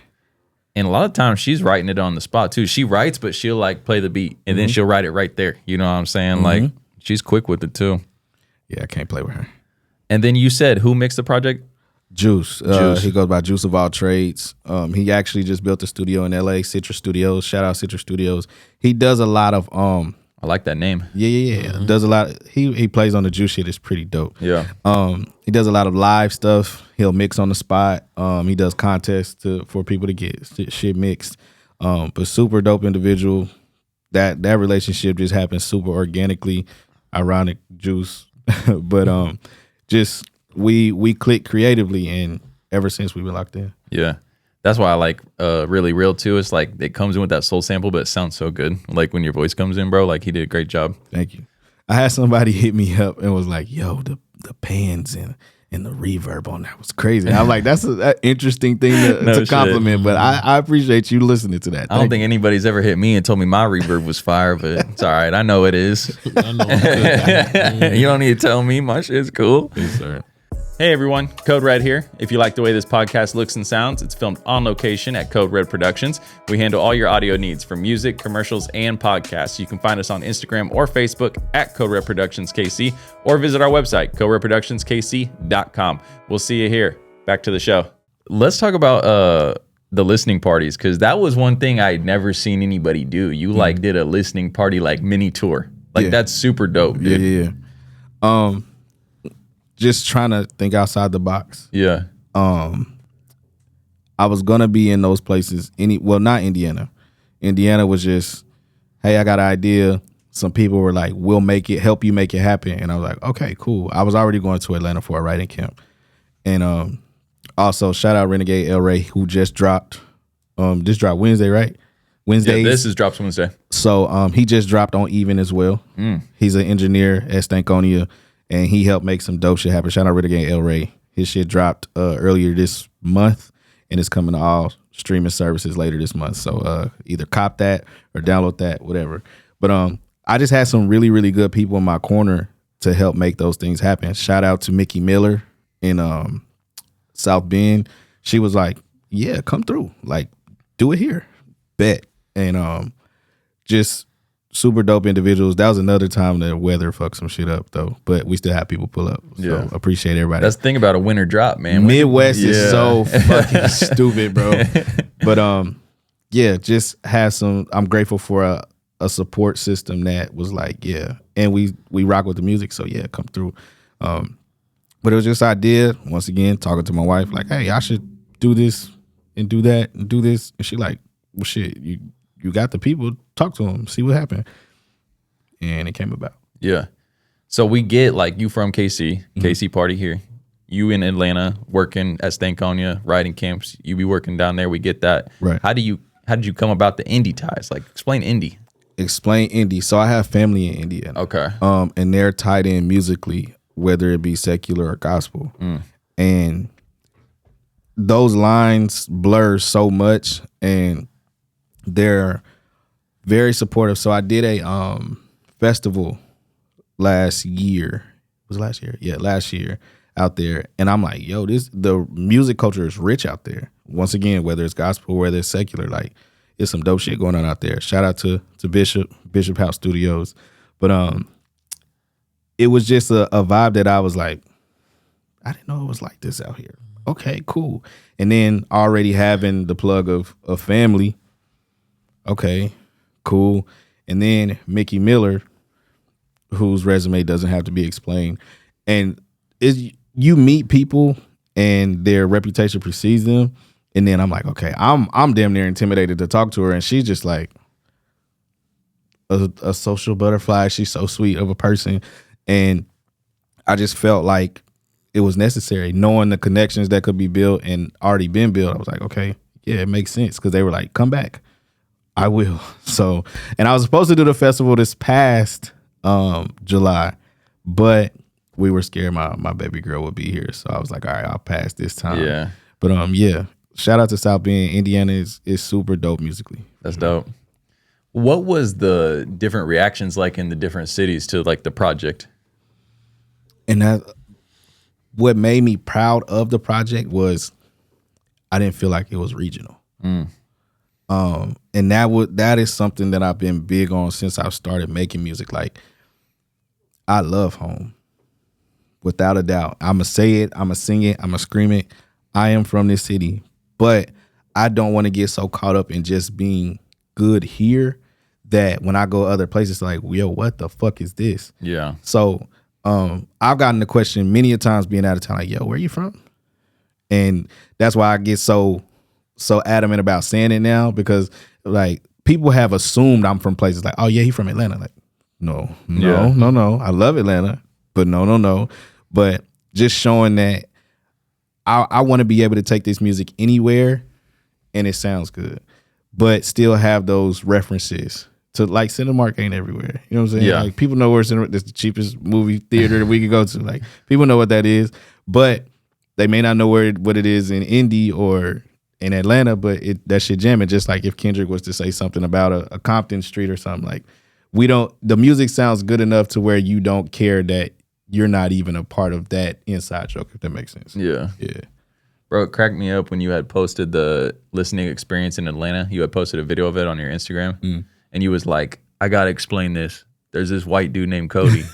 And a lot of times she's writing it on the spot too. She writes, but she'll like play the beat and then she'll write it right there. You know what I'm saying? Like she's quick with it too. Yeah, I can't play with her. And then you said who mixed the project? Juice. He goes by Juice of All Trades. He actually just built a studio in LA, Citrus Studios. Shout out Citrus Studios. He does a lot of I like that name. Yeah. Does a lot. He plays on the Juice shit. It's pretty dope. Yeah. He does a lot of live stuff. He'll mix on the spot. He does contests for people to get shit mixed. But super dope individual. That relationship just happened super organically. Ironic Juice, but just we clicked creatively, and ever since we've been locked in. Yeah. That's why I like Really Real too. It's like it comes in with that soul sample, but it sounds so good. Like when your voice comes in, bro, like he did a great job. Thank you. I had somebody hit me up and was like, yo, the pans and the reverb on that was crazy. I'm like, that's an interesting thing to compliment, but I appreciate you listening to that. I don't think anybody's ever hit me and told me my reverb was fire, but it's all right. I know it is. I know. You don't need to tell me. My shit's cool. Yes, sir. Hey everyone, Code Red here. If you like the way this podcast looks and sounds, it's filmed on location at Code Red Productions. We handle all your audio needs for music, commercials, and podcasts. You can find us on Instagram or Facebook at Code Red Productions KC, or visit our website, coderedproductionskc.com. We'll see you here. Back to the show. Let's talk about the listening parties, because that was one thing I'd never seen anybody do. You like did a listening party like mini tour. Like that's super dope, dude. Yeah. Just trying to think outside the box. Yeah. I was gonna be in those places. Not Indiana. Indiana was just, hey, I got an idea. Some people were like, we'll help you make it happen. And I was like, okay, cool. I was already going to Atlanta for a writing camp. And also shout out Renegade El Rey, who just dropped Wednesday, right? Wednesdays. Yeah, this is drops Wednesday. So he just dropped on Even as well. He's an engineer at Stankonia, and he helped make some dope shit happen. Shout out Renegade El Rey. His shit dropped earlier this month, and it's coming to all streaming services later this month. So either cop that or download that, whatever. But I just had some really, really good people in my corner to help make those things happen. Shout out to Mickey Miller in South Bend. She was like, yeah, come through. Like, do it here. Bet. And just super dope individuals. That was another time the weather fucked some shit up though, but we still have people pull up. So appreciate everybody. That's the thing about a winter drop, man. Midwest is so fucking stupid, bro. But just have some. I'm grateful for a support system that was like, and we rock with the music, so come through. But it was just an idea. Once again, talking to my wife, like, hey, I should do this and do that and do this, and she like, well, shit, you got the people, talk to them, see what happened. And it came about. Yeah. So we get like you from KC, KC party here. You in Atlanta working at Stankonia, writing camps. You be working down there. We get that. Right. How did you come about the indie ties? Like explain indie. explain indie. So I have family in Indiana. Okay. And they're tied in musically, whether it be secular or gospel. And those lines blur so much, and they're very supportive. So I did a festival last year. Was it last year? Yeah, last year out there. And I'm like, yo, the music culture is rich out there. Once again, whether it's gospel, whether it's secular, like it's some dope shit going on out there. Shout out to Bishop House Studios. But it was just a vibe that I was like, I didn't know it was like this out here. Okay, cool. And then already having the plug of family. Okay, cool. And then Mickey Miller, whose resume doesn't have to be explained. And you meet people and their reputation precedes them. And then I'm like, okay, I'm damn near intimidated to talk to her. And she's just like a social butterfly. She's so sweet of a person. And I just felt like it was necessary, knowing the connections that could be built and already been built. I was like, okay, yeah, it makes sense. Because they were like, come back. I will. So, and I was supposed to do the festival this past July, but we were scared my baby girl would be here. So I was like, all right, I'll pass this time. Yeah. But yeah, shout out to South Bend. Indiana is super dope musically. That's dope. What was the different reactions like in the different cities to like the project? And that what made me proud of the project was I didn't feel like it was regional. And that is something that I've been big on since I started making music. Like, I love home, without a doubt. I'ma say it, I'ma sing it, I'ma scream it. I am from this city, but I don't want to get so caught up in just being good here that when I go other places, like, yo, what the fuck is this? Yeah. So I've gotten the question many a times being out of town, like, yo, where you from? And that's why I get so adamant about saying it now, because like people have assumed I'm from places like, oh yeah, he from Atlanta. Like, no. I love Atlanta, but no. But just showing that I want to be able to take this music anywhere and it sounds good, but still have those references to, like, Cinemark ain't everywhere. You know what I'm saying? Yeah. Like, people know where Cinemark is, the cheapest movie theater that we can go to. Like, people know what that is, but they may not know what it is in Indy or in Atlanta, but that shit jamming. Just like if Kendrick was to say something about a Compton street or something, like, the music sounds good enough to where you don't care that you're not even a part of that inside joke, if that makes sense. Yeah. Yeah. Bro, it cracked me up when you had posted the listening experience in Atlanta. You had posted a video of it on your Instagram, and you was like, I got to explain this. There's this white dude named Cody,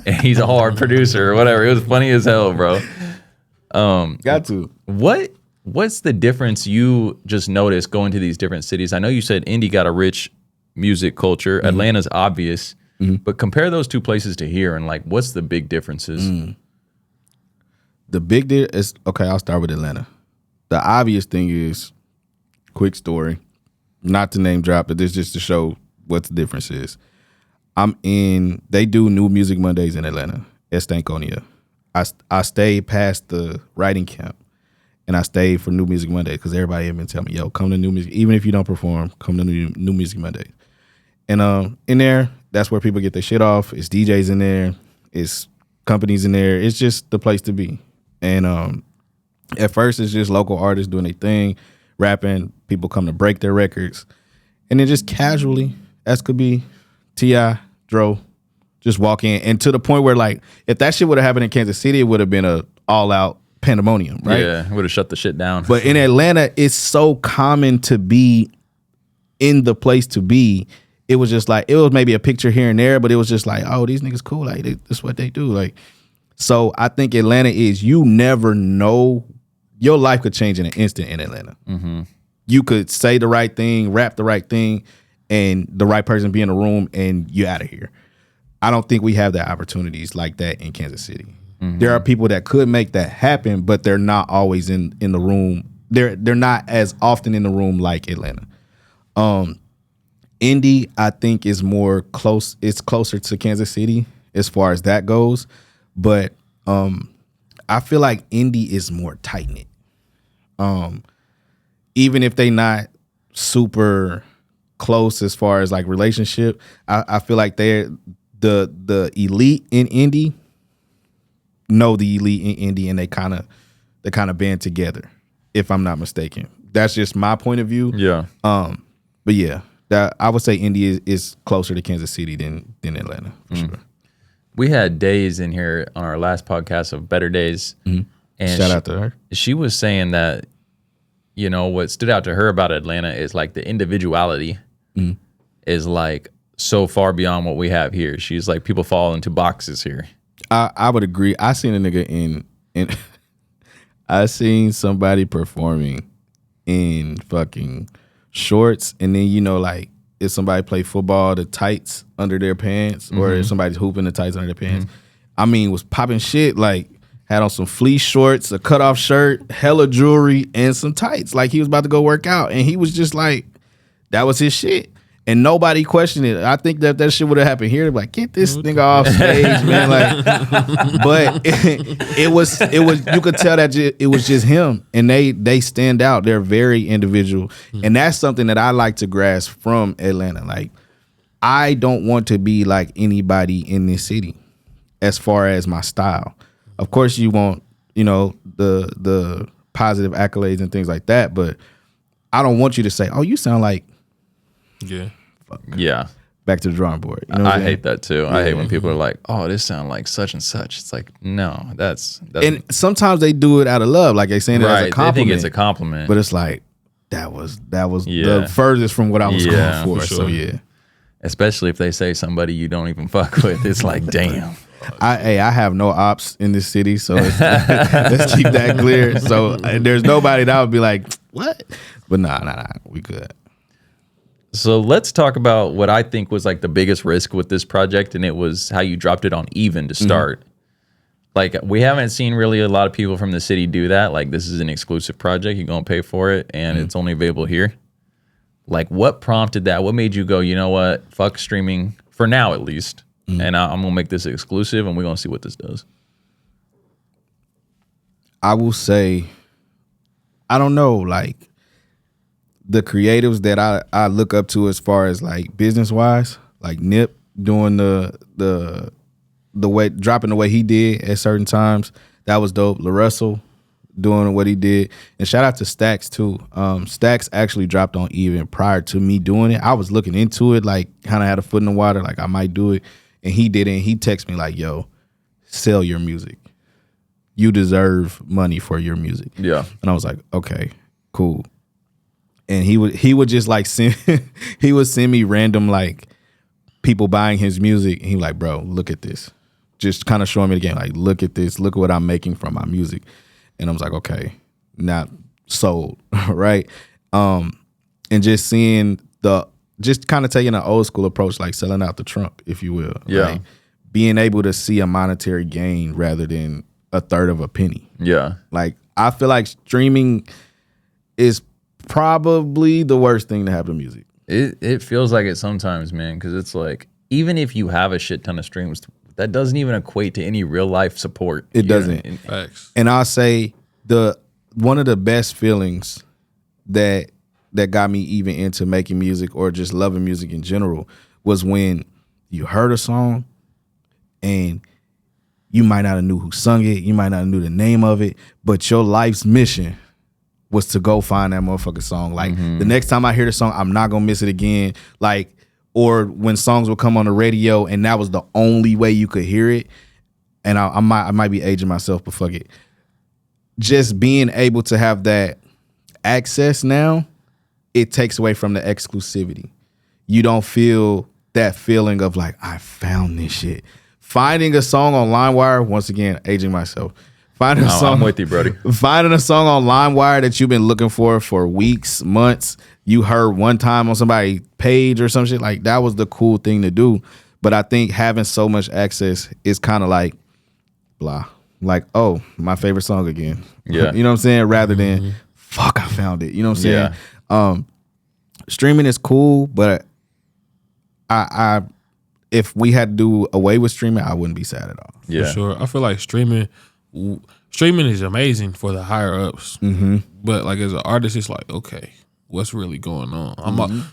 and he's a hard producer or whatever. It was funny as hell, bro. Got to. What's the difference you just noticed going to these different cities? I know you said Indy got a rich music culture. Atlanta's obvious. But compare those two places to here, and like, what's the big differences? The big deal is, okay, I'll start with Atlanta. The obvious thing is, quick story, not to name drop, but this just to show what the difference is. They do New Music Mondays in Atlanta at Stankonia. I stayed past the writing camp, and I stayed for New Music Monday because everybody had been telling me, yo, come to New Music, even if you don't perform, come to New Music Monday. And in there, that's where people get their shit off. It's DJs in there. It's companies in there. It's just the place to be. And at first, it's just local artists doing their thing, rapping. People come to break their records. And then just casually, as could be T.I., Dro, just walk in. And to the point where, like, if that shit would have happened in Kansas City, it would have been a all-out pandemonium, right? Yeah, would have shut the shit down. But in Atlanta, it's so common to be in the place to be. It was just like, it was maybe a picture here and there, but it was just like, oh, these niggas cool. Like, that's what they do. Like, so I think Atlanta is, you never know, your life could change in an instant in Atlanta. You could say the right thing, rap the right thing, and the right person be in the room, and you're out of here. I don't think we have the opportunities like that in Kansas City. There are people that could make that happen, but they're not always in the room. They're not as often in the room like Atlanta. Indy, I think, is more close. It's closer to Kansas City as far as that goes, but I feel like Indy is more tight knit. Even if they not super close as far as like relationship. I feel like they're the elite in indie know the elite in indie, and they kind of band together, if I'm not mistaken. That's just my point of view. Yeah. But yeah, that I would say indie is closer to Kansas City than Atlanta for sure. We had Days in here on our last podcast of Better Days. And Shout out to her. She was saying that, you know, what stood out to her about Atlanta is like the individuality is like so far beyond what we have here. She's like, people fall into boxes here. I would agree. I seen a nigga in I seen somebody performing in fucking shorts, and then, you know, like if somebody play football, the tights under their pants, or if somebody's hooping, the tights under their pants. I mean, was popping shit, like had on some fleece shorts, a cutoff shirt, hella jewelry, and some tights. Like he was about to go work out, and he was just like, that was his shit. And nobody questioned it. I think that shit would have happened here. Like, get this nigga off stage, man. Like, but it was you could tell that it was just him, and they stand out. They're very individual, and that's something that I like to grasp from Atlanta. Like, I don't want to be like anybody in this city, as far as my style. Of course, you want, you know, the positive accolades and things like that, but I don't want you to say, "Oh, you sound like." Yeah. Back to the drawing board. You know what I I'm saying? hate that too. I hate when people are like, "Oh, this sound like such and such." It's like, no, that's And sometimes they do it out of love, like they saying it as a right. compliment. They think it's a compliment, but it's like that was the furthest from what I was going for. sure. So yeah, especially if they say somebody you don't even fuck with. It's like, damn. I have no ops in this city, so let's keep that clear. So there's nobody that would be like, what? But nah, we good. So let's talk about what I think was like the biggest risk with this project, and it was how you dropped it on Even to start. Like, we haven't seen really a lot of people from the city do that. Like, this is an exclusive project. You're going to pay for it, and it's only available here. Like, what prompted that? What made you go, you know what, fuck streaming, for now at least, and I'm going to make this exclusive, and we're going to see what this does? I will say, I don't know, like, the creatives that I look up to as far as like business wise, like Nip doing the way, dropping the way he did at certain times, that was dope. LaRussell doing what he did, and shout out to Stacks too. Stacks actually dropped on Even prior to me doing it. I was looking into it, like kind of had a foot in the water, like I might do it, and he didn't. He texted me like, "Yo, sell your music. You deserve money for your music." Yeah, and I was like, "Okay, cool." And he would just like send he would send me random like people buying his music, and he like, "Bro, look at this." Just kind of showing me the game, like, "Look at this, look at what I'm making from my music." And I was like, okay, not sold, right? And just seeing just kind of taking an old school approach, like selling out the trunk, if you will. Yeah. Like being able to see a monetary gain rather than a third of a penny. Yeah. Like, I feel like streaming is probably the worst thing to happen to music. It feels like it sometimes, man, because it's like, even if you have a shit ton of streams, that doesn't even equate to any real life support. It doesn't. Facts. And I'll say one of the best feelings that got me even into making music or just loving music in general was when you heard a song and you might not have knew who sung it, you might not have knew the name of it, but your life's mission was to go find that motherfucking song. Like, the next time I hear the song, I'm not gonna miss it again. Like, or when songs would come on the radio and that was the only way you could hear it. And I might be aging myself, but fuck it. Just being able to have that access now, it takes away from the exclusivity. You don't feel that feeling of like, I found this shit. Finding a song on LimeWire, once again, aging myself. Finding a song, I'm with you, Brody. Finding a song on LimeWire that you've been looking for weeks, months, you heard one time on somebody's page or some shit, like, that was the cool thing to do. But I think having so much access is kind of like, blah. Like, oh, my favorite song again. Yeah. You know what I'm saying? Rather than, fuck, I found it. You know what I'm saying? Yeah. Streaming is cool, but I if we had to do away with streaming, I wouldn't be sad at all. Yeah. For sure. I feel like streaming is amazing for the higher ups, but like as an artist, it's like, okay, what's really going on?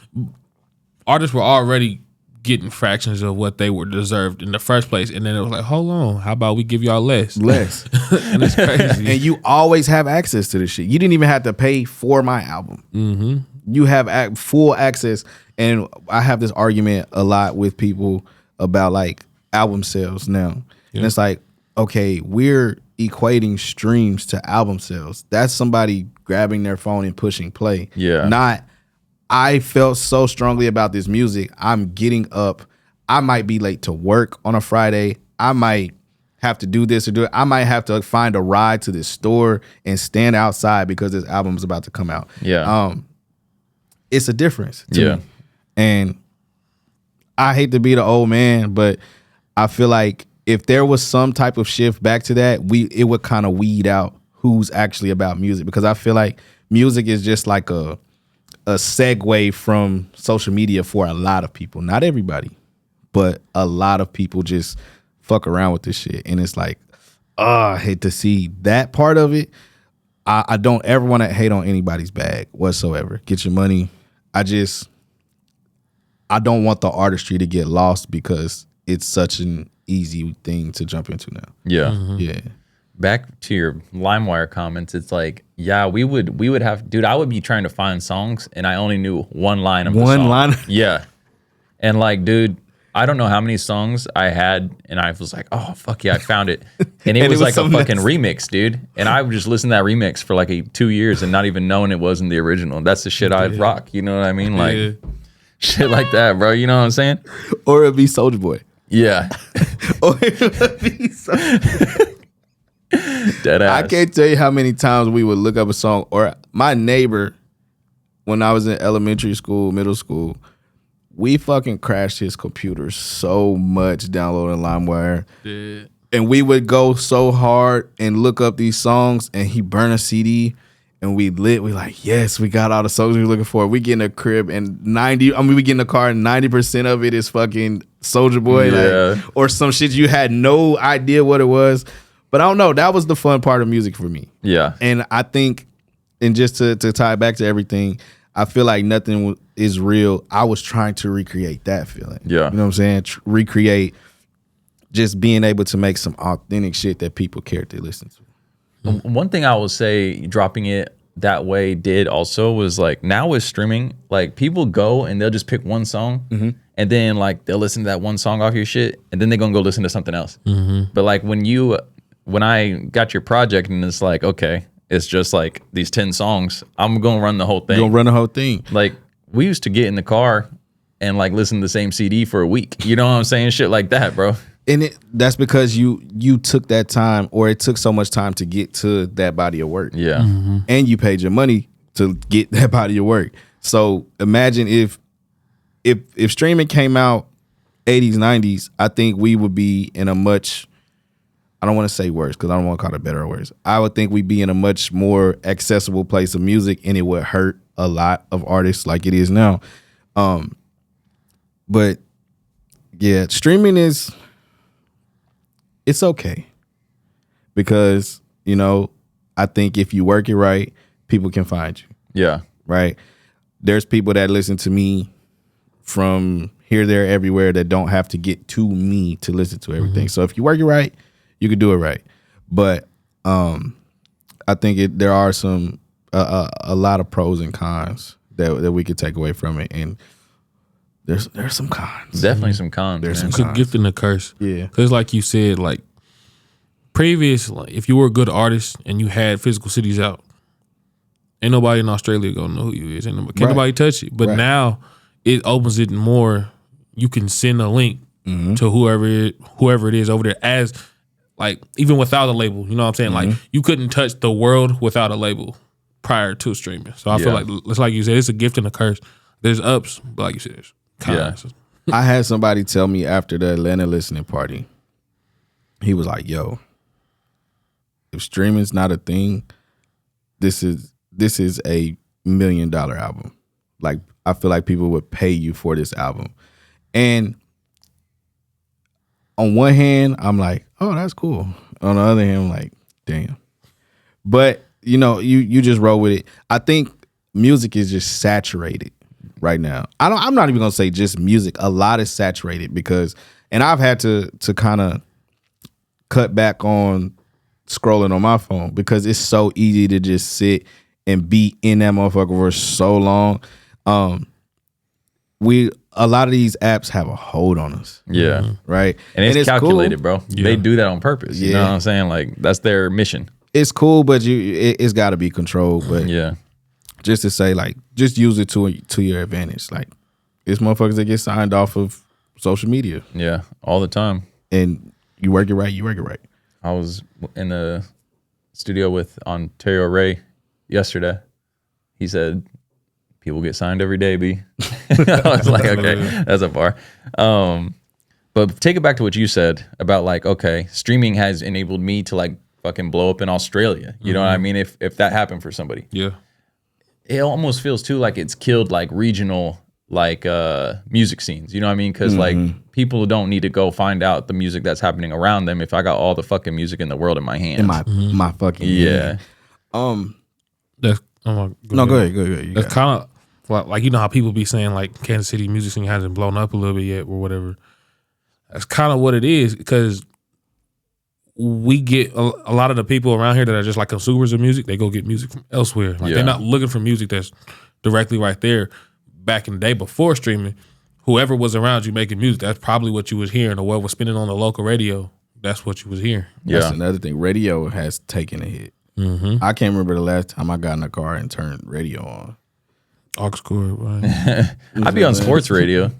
artists were already getting fractions of what they were deserved in the first place, and then it was like, hold on, how about we give y'all less? And it's crazy. And you always have access to this shit. You didn't even have to pay for my album. Mm-hmm. You have full access. And I have this argument a lot with people about like album sales now. Yeah. And it's like, okay, we're equating streams to album sales. That's somebody grabbing their phone and pushing play. Yeah. Not, I felt so strongly about this music. I'm getting up. I might be late to work on a Friday. I might have to do this or do it. I might have to find a ride to this store and stand outside because this album is about to come out. Yeah. It's a difference to me. And I hate to be the old man, but I feel like if there was some type of shift back to that, it would kind of weed out who's actually about music, because I feel like music is just like a segue from social media for a lot of people. Not everybody, but a lot of people just fuck around with this shit. And it's like, I hate to see that part of it. I don't ever want to hate on anybody's bag whatsoever. Get your money. I don't want the artistry to get lost because it's such an easy thing to jump into now. Yeah. Mm-hmm. Yeah. Back to your LimeWire comments, it's like, yeah, we would have, dude, I would be trying to find songs and I only knew one line of the song. One line? Yeah. And like, dude, I don't know how many songs I had and I was like, oh, fuck yeah, I found it. And it was like a fucking remix, dude. And I would just listen to that remix for like 2 years and not even knowing it wasn't the original. That's the shit I'd rock. You know what I mean? Like, shit like that, bro. You know what I'm saying? Or it'd be Soulja Boy. Yeah. Or it would be Dead ass. I can't tell you how many times we would look up a song. Or my neighbor, when I was in elementary school, middle school, we fucking crashed his computer so much downloading LimeWire. Yeah. And we would go so hard and look up these songs, and he burned a CD, and we like, yes, we got all the songs we were looking for. We get in a crib, and we get in the car, and 90% of it is fucking Soulja Boy, like, or some shit you had no idea what it was. But I don't know. That was the fun part of music for me. Yeah. And I think, and just to tie back to everything, I feel like nothing is real. I was trying to recreate that feeling. Yeah. You know what I'm saying? Recreate just being able to make some authentic shit that people care to listen to. One thing I will say, dropping it that way did also was like, now with streaming, like people go and they'll just pick one song and then like they'll listen to that one song off your shit and then they're gonna go listen to something else. But like when I got your project and it's like, okay, it's just like these 10 songs, I'm gonna run the whole thing. You're gonna run the whole thing. Like we used to get in the car and like listen to the same CD for a week. You know what I'm saying? Shit like that, bro. And that's because you took that time, or it took so much time to get to that body of work. Yeah. And you paid your money to get that body of work. So imagine if streaming came out 80s, 90s, I think we would be in a much, I don't want to say worse because I don't want to call it better or worse. I would think we'd be in a much more accessible place of music, and it would hurt a lot of artists like it is now. But yeah, streaming it's okay, because, you know, I think if you work it right, people can find you. Yeah. Right. There's people that listen to me from here, there, everywhere that don't have to get to me to listen to everything. So if you work it right, you can do it right. But I think there are some a lot of pros and cons that we could take away from it, and there's some cons. Definitely some cons. There's some It's cons. a gift and a curse. Yeah. Because like you said, like previous, like if you were a good artist and you had physical CDs out, ain't nobody in Australia gonna know who you is. Can't nobody touch it. But now it opens it more. You can send a link to whoever it is over there, as like even without a label. You know what I'm saying? Like you couldn't touch the world without a label prior to streaming. So I feel like it's like you said, it's a gift and a curse. There's ups, but like you said, there's cons. Yeah. I had somebody tell me after the Atlanta listening party, he was like, yo, if streaming's not a thing, this is a $1 million album. Like, I feel like people would pay you for this album. And on one hand, I'm like, oh, that's cool. On the other hand, I'm like, damn. But, you know, you just roll with it. I think music is just saturated right now. I'm not even gonna say just music. A lot is saturated and I've had to kind of cut back on scrolling on my phone because it's so easy to just sit and be in that motherfucker for so long. A lot of these apps have a hold on us. Yeah. Right. And it's calculated, cool. bro. Yeah. They do that on purpose. You know what I'm saying? Like that's their mission. It's cool, but it's got to be controlled. But Yeah. just to say, like, just use it to your advantage. Like, it's motherfuckers that get signed off of social media. Yeah. All the time. And you work it right, you work it right. I was in the studio with Ontario Ray yesterday. He said, people get signed every day, B. I was like, okay, that's a bar. But take it back to what you said about like, okay, streaming has enabled me to like fucking blow up in Australia. You know what I mean? If that happened for somebody. Yeah. It almost feels too like it's killed like regional like music scenes. You know what I mean? Because like people don't need to go find out the music that's happening around them if I got all the fucking music in the world in my hands. In my fucking yeah. hand. That's Go ahead. That's kind of like you know how people be saying like Kansas City music scene hasn't blown up a little bit yet or whatever. That's kind of what it is because we get a lot of the people around here that are just like consumers of music. They go get music from elsewhere. Like they're not looking for music that's directly right there. Back in the day before streaming, whoever was around you making music, that's probably what you was hearing, or what was spinning on the local radio. That's what you was hearing. That's another thing. Radio has taken a hit. I can't remember the last time I got in a car and turned radio on. Aux cord, right? I'd be on sports radio.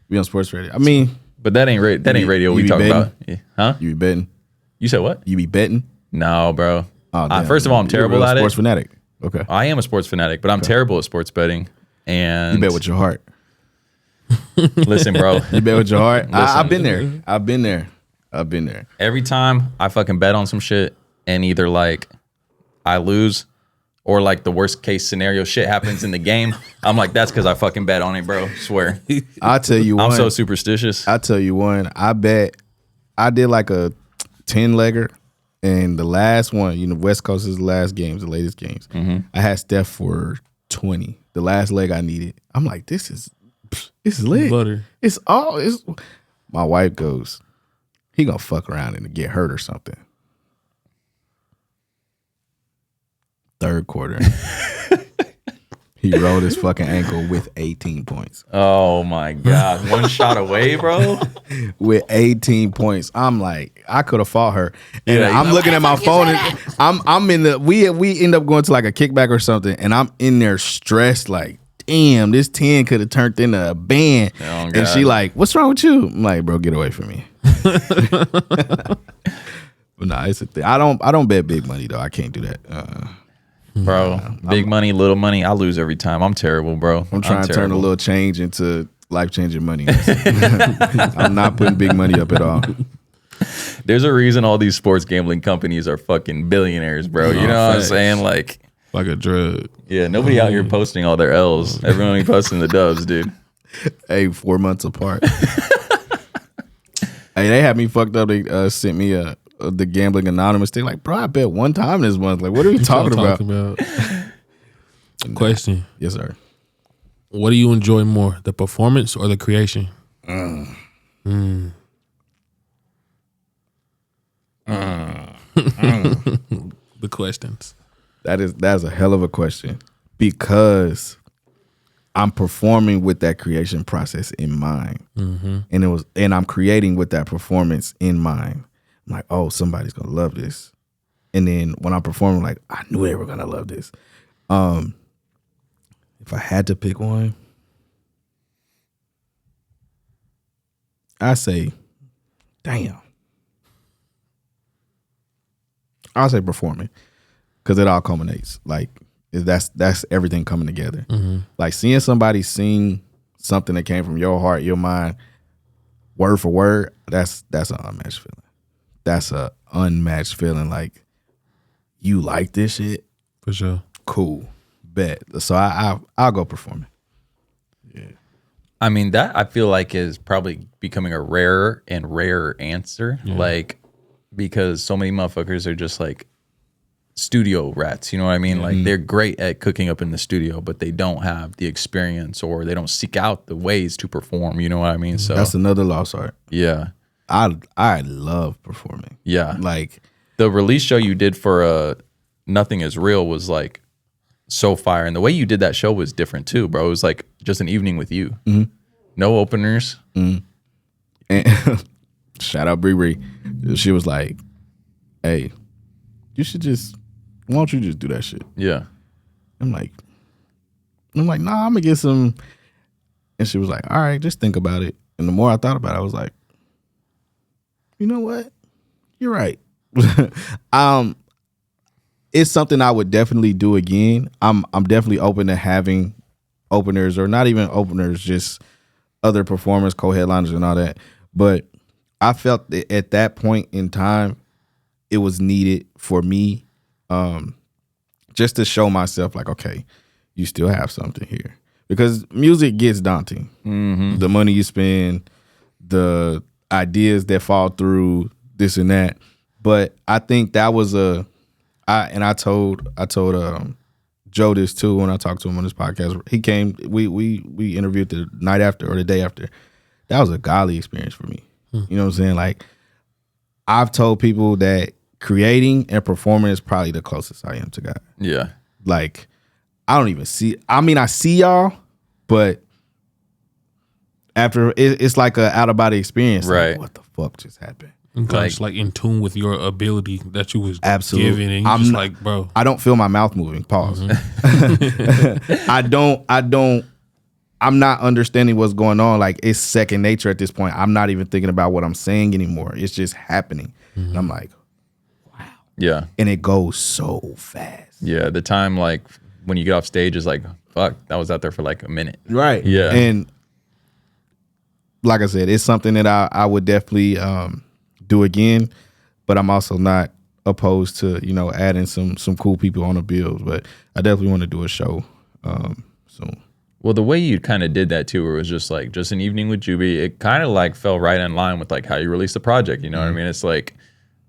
Be on sports radio. I mean, but that ain't radio we talk about. Yeah. Huh? You be betting? You said what? You be betting? No, bro. Oh, damn. First of all, I'm terrible at it. Sports fanatic. Okay. I am a sports fanatic, but I'm terrible at sports betting. And you bet with your heart. Listen, bro. You bet with your heart. I've been there. Every time I fucking bet on some shit and either like I lose or like the worst case scenario shit happens in the game, I'm like, that's because I fucking bet on it, bro. Swear. I'll tell you one. I'm so superstitious. I'll tell you one. I did like a 10-legger, and the last one, you know, West Coast is the last games, the latest games. I had Steph for 20. The last leg I needed. I'm like, this is lit. Butter. It's my wife goes, he gonna fuck around and get hurt or something. Third quarter. He rolled his fucking ankle with 18 points. Oh my God. One shot away, bro. With 18 points. I'm like, I could have fought her. And I'm looking at my phone and I'm in the we end up going to like a kickback or something, and I'm in there stressed like, damn, this 10 could have turned into a band. Oh, and she like, what's wrong with you? I'm like, bro, get away from me. But nah, it's a thing. I don't bet big money though. I can't do that. Bro, big money, little money, I lose every time. I'm terrible, bro. I'm trying to turn a little change into life-changing money. I'm not putting big money up at all. There's a reason all these sports gambling companies are fucking billionaires, bro. You know what I'm saying? Like a drug. Yeah, nobody out here posting all their L's. Everyone posting the dubs, dude. Hey, 4 months apart. Hey, they had me fucked up. They sent me the Gambling Anonymous thing. Like, bro, I bet one time this month. Like, what are we talking about? Question. Yes, sir. What do you enjoy more, the performance or the creation? The questions. That's a hell of a question, because I'm performing with that creation process in mind, and I'm creating with that performance in mind. I'm like, oh, somebody's gonna love this, and then when I'm performing, like, I knew they were gonna love this. If I had to pick one, I say, damn, I'll say performing, because it all culminates. Like, that's everything coming together. Like seeing somebody sing something that came from your heart, your mind, word for word. That's an unmatched feeling. That's a unmatched feeling. Like, you like this shit? For sure. Cool. Bet. So I'll go performing. Yeah. I mean, that I feel like is probably becoming a rarer and rarer answer. Yeah. Like, because so many motherfuckers are just like studio rats. You know what I mean? Like they're great at cooking up in the studio, but they don't have the experience or they don't seek out the ways to perform. You know what I mean? So That's another lost art. yeah, I love performing. yeah. Like The release show you did for Nothing Is Real was like so fire, and the way you did that show was different too, bro. It was like just an evening with you, no openers. and shout out Bree. She was like, "Hey, you should why don't you just do that shit?" Yeah, I'm like, nah, I'm gonna get some. And she was like, "All right, just think about it." And the more I thought about it, I was like, you know what? You're right. It's something I would definitely do again. I'm definitely open to having openers, or not even openers, just other performers, co-headliners and all that. But I felt that at that point in time, it was needed for me, just to show myself like, okay, you still have something here. Because music gets daunting. The money you spend, the ideas that fall through, this and that. But I think that was I told Joe this too when I talked to him on this podcast. He came, we interviewed the night after or the day after. That was a godly experience for me. You know what I'm saying? Like, I've told people that creating and performing is probably the closest I am to God. yeah, Like, I don't even see, I mean, I see y'all, but after it's like a out of body experience. Right. Like, what the fuck just happened? It's like in tune with your ability that you was Absolutely. given, and you just like, bro. I don't feel my mouth moving. Pause. I'm not understanding what's going on. Like, it's second nature at this point. I'm not even thinking about what I'm saying anymore. It's just happening. And I'm like, yeah, and it goes so fast. yeah. The time like when you get off stage is like, fuck, that was out there for like a minute. Right. Yeah. And like I said, it's something that I would definitely do again, but I'm also not opposed to, adding some cool people on the bills. But I definitely want to do a show soon. Well, the way you kind of did that too, where it was just like just an evening with Jooby, it kind of like fell right in line with like how you released the project. You know what I mean? It's like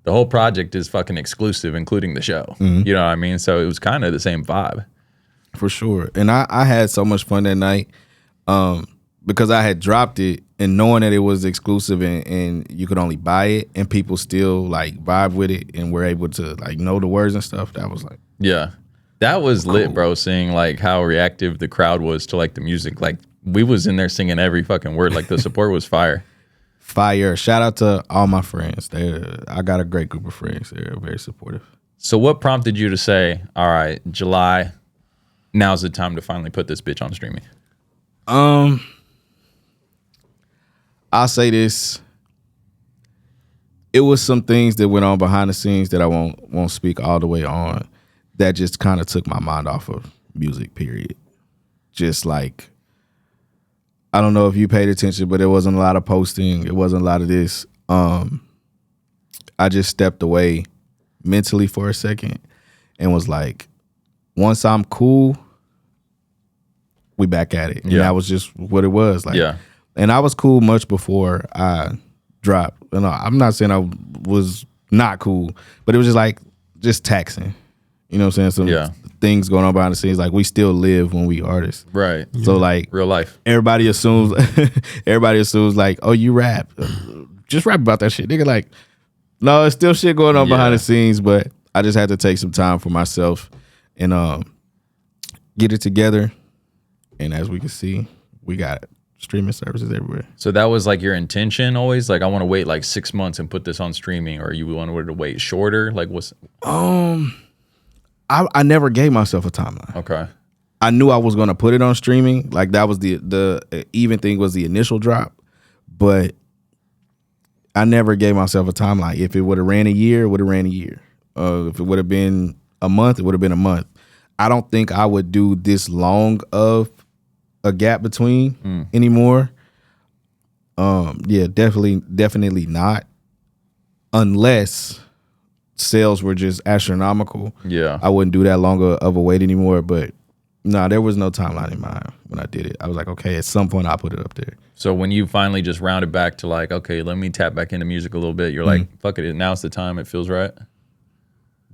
the whole project is fucking exclusive, including the show. You know what I mean? So it was kind of the same vibe. For sure. And I had so much fun that night because I had dropped it, and knowing that it was exclusive and you could only buy it, and people still like vibe with it and were able to like know the words and stuff. That was like, Yeah. That was lit, bro, seeing like how reactive the crowd was to like the music. Like we was in there singing every fucking word. Like the support was fire. fire. Shout out to all my friends. I got a great group of friends. They're very supportive. So what prompted you to say, all right, July, now's the time to finally put this bitch on streaming? I'll say this. It was some things that went on behind the scenes that I won't speak all the way on, that just kind of took my mind off of music, period. Just like, I don't know if you paid attention, but there wasn't a lot of posting. It wasn't a lot of this. I just stepped away mentally for a second and was like, once I'm cool, we back at it. And that was just what it was. Like, and I was cool much before I dropped. You know, I'm not saying I was not cool, but it was just like, just taxing. You know what I'm saying? Some things going on behind the scenes. Like, we still live when we artists. Right. So like, real life. Everybody assumes like, oh, you rap. Just rap about that shit. Nigga, like, no, it's still shit going on behind the scenes, but I just had to take some time for myself and get it together. And as we can see, we got streaming services everywhere. So that was like your intention always? Like, I want to wait like 6 months and put this on streaming, or you wanted to wait shorter? Like, what's... I never gave myself a timeline. Okay. I knew I was going to put it on streaming. Like, that was the even thing was the initial drop, but I never gave myself a timeline. If it would have ran a year, it would have ran a year. If it would have been a month, it would have been a month. I don't think I would do this long of a gap between anymore. Definitely not. Unless sales were just astronomical. Yeah. I wouldn't do that long of a wait anymore. But no, there was no timeline in mind when I did it. I was like, okay, at some point I'll put it up there. So when you finally just rounded back to like, okay, let me tap back into music a little bit, you're like, fuck it, now's the time, it feels right?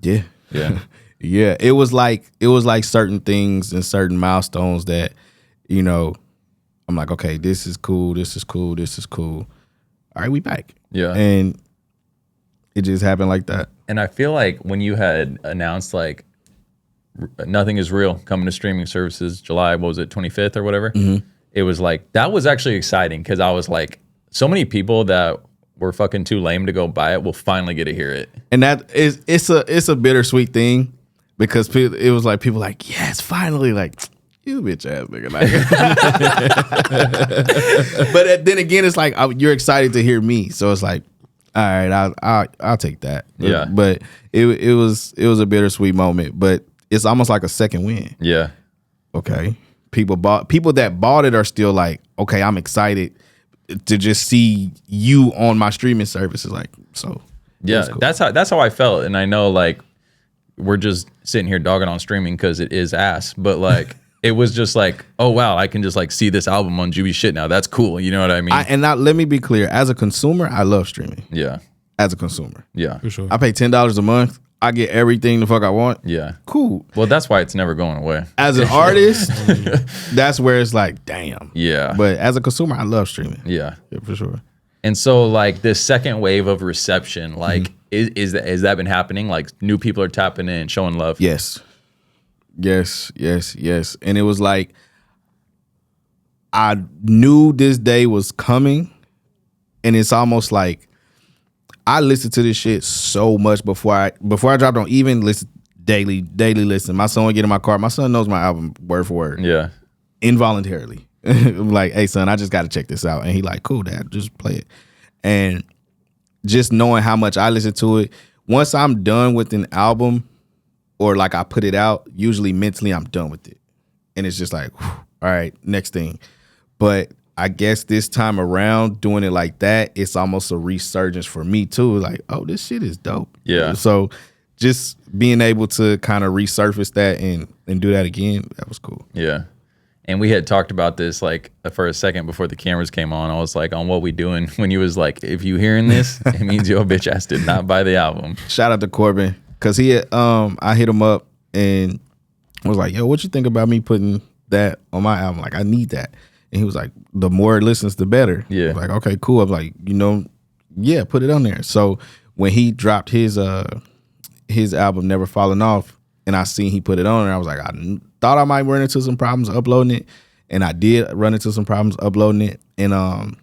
Yeah. Yeah. Yeah, it was like certain things and certain milestones that, you know, I'm like, okay, this is cool, this is cool, this is cool. All right, we back. Yeah. And it just happened like that. And I feel like when you had announced like Nothing Is Real coming to streaming services July, what was it, 25th or whatever? It was like, that was actually exciting because I was like, so many people that were fucking too lame to go buy it will finally get to hear it. And that is it's a bittersweet thing because it was like people like, yes, finally, like, you bitch ass nigga. Like, but then again, it's like you're excited to hear me, so it's like, all right, I'll take that. Yeah. But it was a bittersweet moment, but it's almost like a second win. Yeah. Okay, people that bought it are still like, okay, I'm excited to just see you on my streaming services. Like, so Yeah, cool. that's how I felt. And I know like we're just sitting here dogging on streaming because it is ass, but like it was just like, oh wow, I can just like see this album on Jooby shit now. That's cool. You know what I mean? Let me be clear. As a consumer, I love streaming. Yeah. As a consumer, Yeah. For sure. I pay $10 a month. I get everything the fuck I want. Yeah. Cool. Well, that's why it's never going away. As an artist, that's where it's like, damn. Yeah. But as a consumer, I love streaming. Yeah. Yeah, for sure. And so like this second wave of reception, like is that been happening? Like new people are tapping in, showing love. Yes. Yes. And it was like, I knew this day was coming, and it's almost like I listened to this shit so much before I dropped on even listen daily listen. My son would get in my car. My son knows my album word for word. Yeah. Involuntarily. I'm like, hey son, I just got to check this out. And he like, cool dad, just play it. And just knowing how much I listen to it, once I'm done with an album or like I put it out, usually mentally I'm done with it. And it's just like, whew, all right, next thing. But I guess this time around doing it like that, it's almost a resurgence for me too. Like, oh, this shit is dope. Yeah. So just being able to kind of resurface that and do that again, that was cool. Yeah. And we had talked about this like for a second before the cameras came on. I was like, on What We Doing, when you was like, if you hearing this, it means your bitch ass did not buy the album. Shout out to Corbin, because he had, I hit him up and was like, yo, what you think about me putting that on my album? Like, I need that. And he was like, the more it listens, the better. Yeah. I'm like, okay, cool. I'm like, yeah, put it on there. So when he dropped his album, Never Falling Off, and I seen he put it on there, I was like, I thought I might run into some problems uploading it. And I did run into some problems uploading it. And I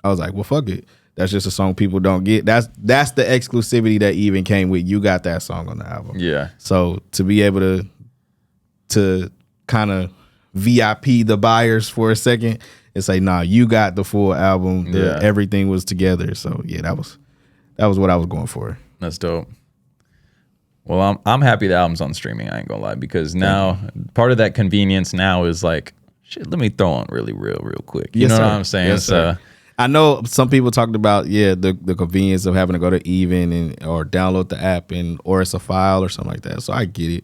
was like, well, fuck it. That's just a song people don't get. That's the exclusivity that even came with you got that song on the album. Yeah. So to be able to kind of VIP the buyers for a second and say, nah, you got the full album. Everything was together. So yeah, that was what I was going for. That's dope. Well, I'm happy the album's on streaming. I ain't gonna lie, because now part of that convenience now is like, shit, let me throw on really real quick. You know what I'm saying? Yes, sir. I know some people talked about the convenience of having to go to Even or download the app or it's a file or something like that. So I get it,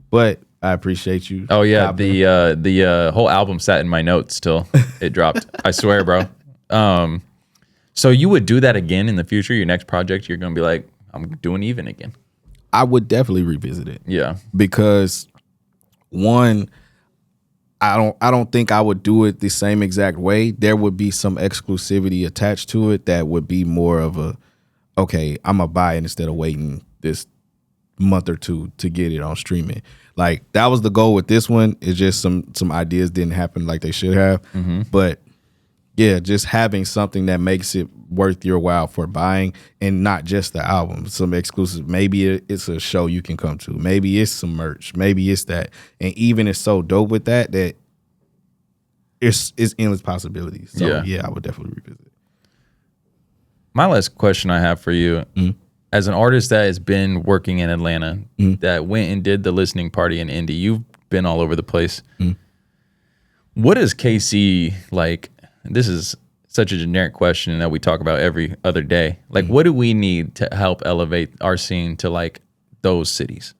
but I appreciate you. Oh yeah, the whole album sat in my notes till it dropped. I swear, bro. So you would do that again in the future? Your next project, you're gonna be like, I'm doing Even again. I would definitely revisit it. Yeah, because one, I don't think I would do it the same exact way. There would be some exclusivity attached to it that would be more of a, okay, I'm gonna buy it instead of waiting this month or two to get it on streaming. Like that was the goal with this one. It's just some ideas didn't happen like they should have. But yeah, just having something that makes it worth your while for buying, and not just the album, some exclusive. Maybe it's a show you can come to. Maybe it's some merch. Maybe it's that. And even it's so dope with that it's endless possibilities. So yeah, I would definitely revisit it. My last question I have for you, as an artist that has been working in Atlanta, that went and did the listening party in Indy, you've been all over the place. What is KC like? This is such a generic question that we talk about every other day. Like, what do we need to help elevate our scene to like those cities?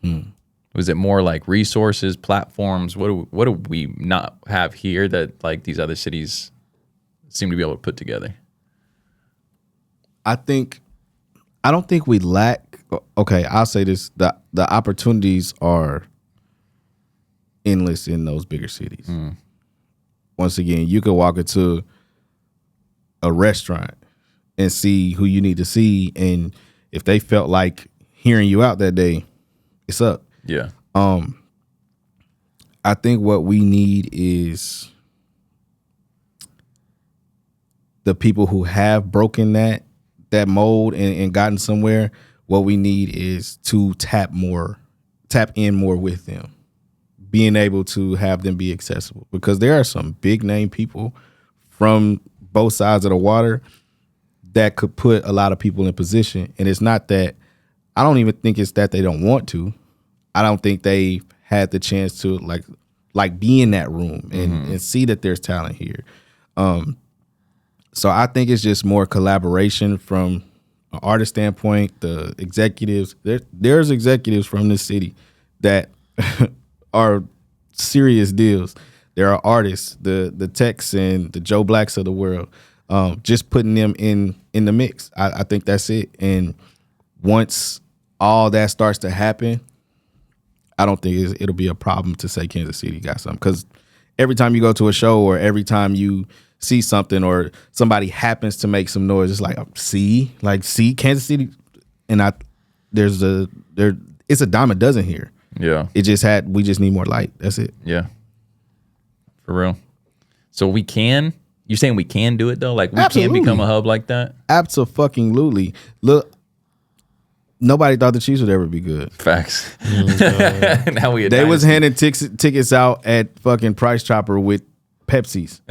Was it more like resources, platforms? What do we not have here that like these other cities seem to be able to put together? I don't think we lack okay, I'll say this: the opportunities are endless in those bigger cities. Once again, you could walk into a restaurant and see who you need to see, and if they felt like hearing you out that day, it's up. Yeah. I think what we need is the people who have broken that mold and gotten somewhere. What we need is to tap in more with them, being able to have them be accessible, because there are some big name people from both sides of the water that could put a lot of people in position. And it's not that, I don't even think it's that they don't want to. I don't think they had the chance to like be in that room and see that there's talent here. So I think it's just more collaboration from an artist standpoint. The executives, there's executives from this city that are serious deals. There are artists, the Techs and the Joe Blacks of the world, just putting them in the mix. I think that's it. And once all that starts to happen, I don't think it'll be a problem to say Kansas City got something, because every time you go to a show or every time you see something or somebody happens to make some noise, it's like, see Kansas City, and it's a dime a dozen here. Yeah. We just need more light. That's it. Yeah. For real. So you're saying we can do it though? Like we Absolutely. can become a hub like that? Absolutely. Look, nobody thought the Chiefs would ever be good. Facts. Now They was handing tickets out at fucking Price Chopper with Pepsis.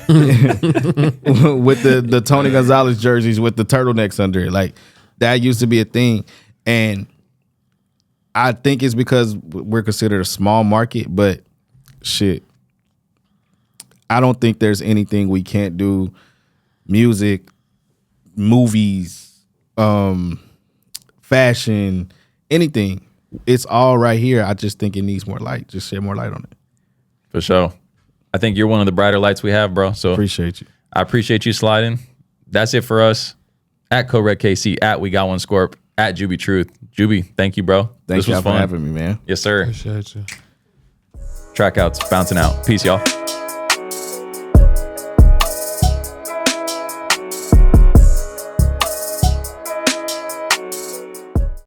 With the Tony Gonzalez jerseys with the turtlenecks under it. Like, that used to be a thing. And I think it's because we're considered a small market, but shit, I don't think there's anything we can't do. Music, movies, fashion, anything. It's all right here. I just think it needs more light. Just shed more light on it. For sure. I think you're one of the brighter lights we have, bro. So Appreciate you. I appreciate you sliding. That's it for us. At CoRedKC, at We Got One Scorp, at Jooby Truth. Jooby, thank you, bro. Thank you for having me, man. Yes, sir. Appreciate you. TraKCouts bouncing out. Peace, y'all.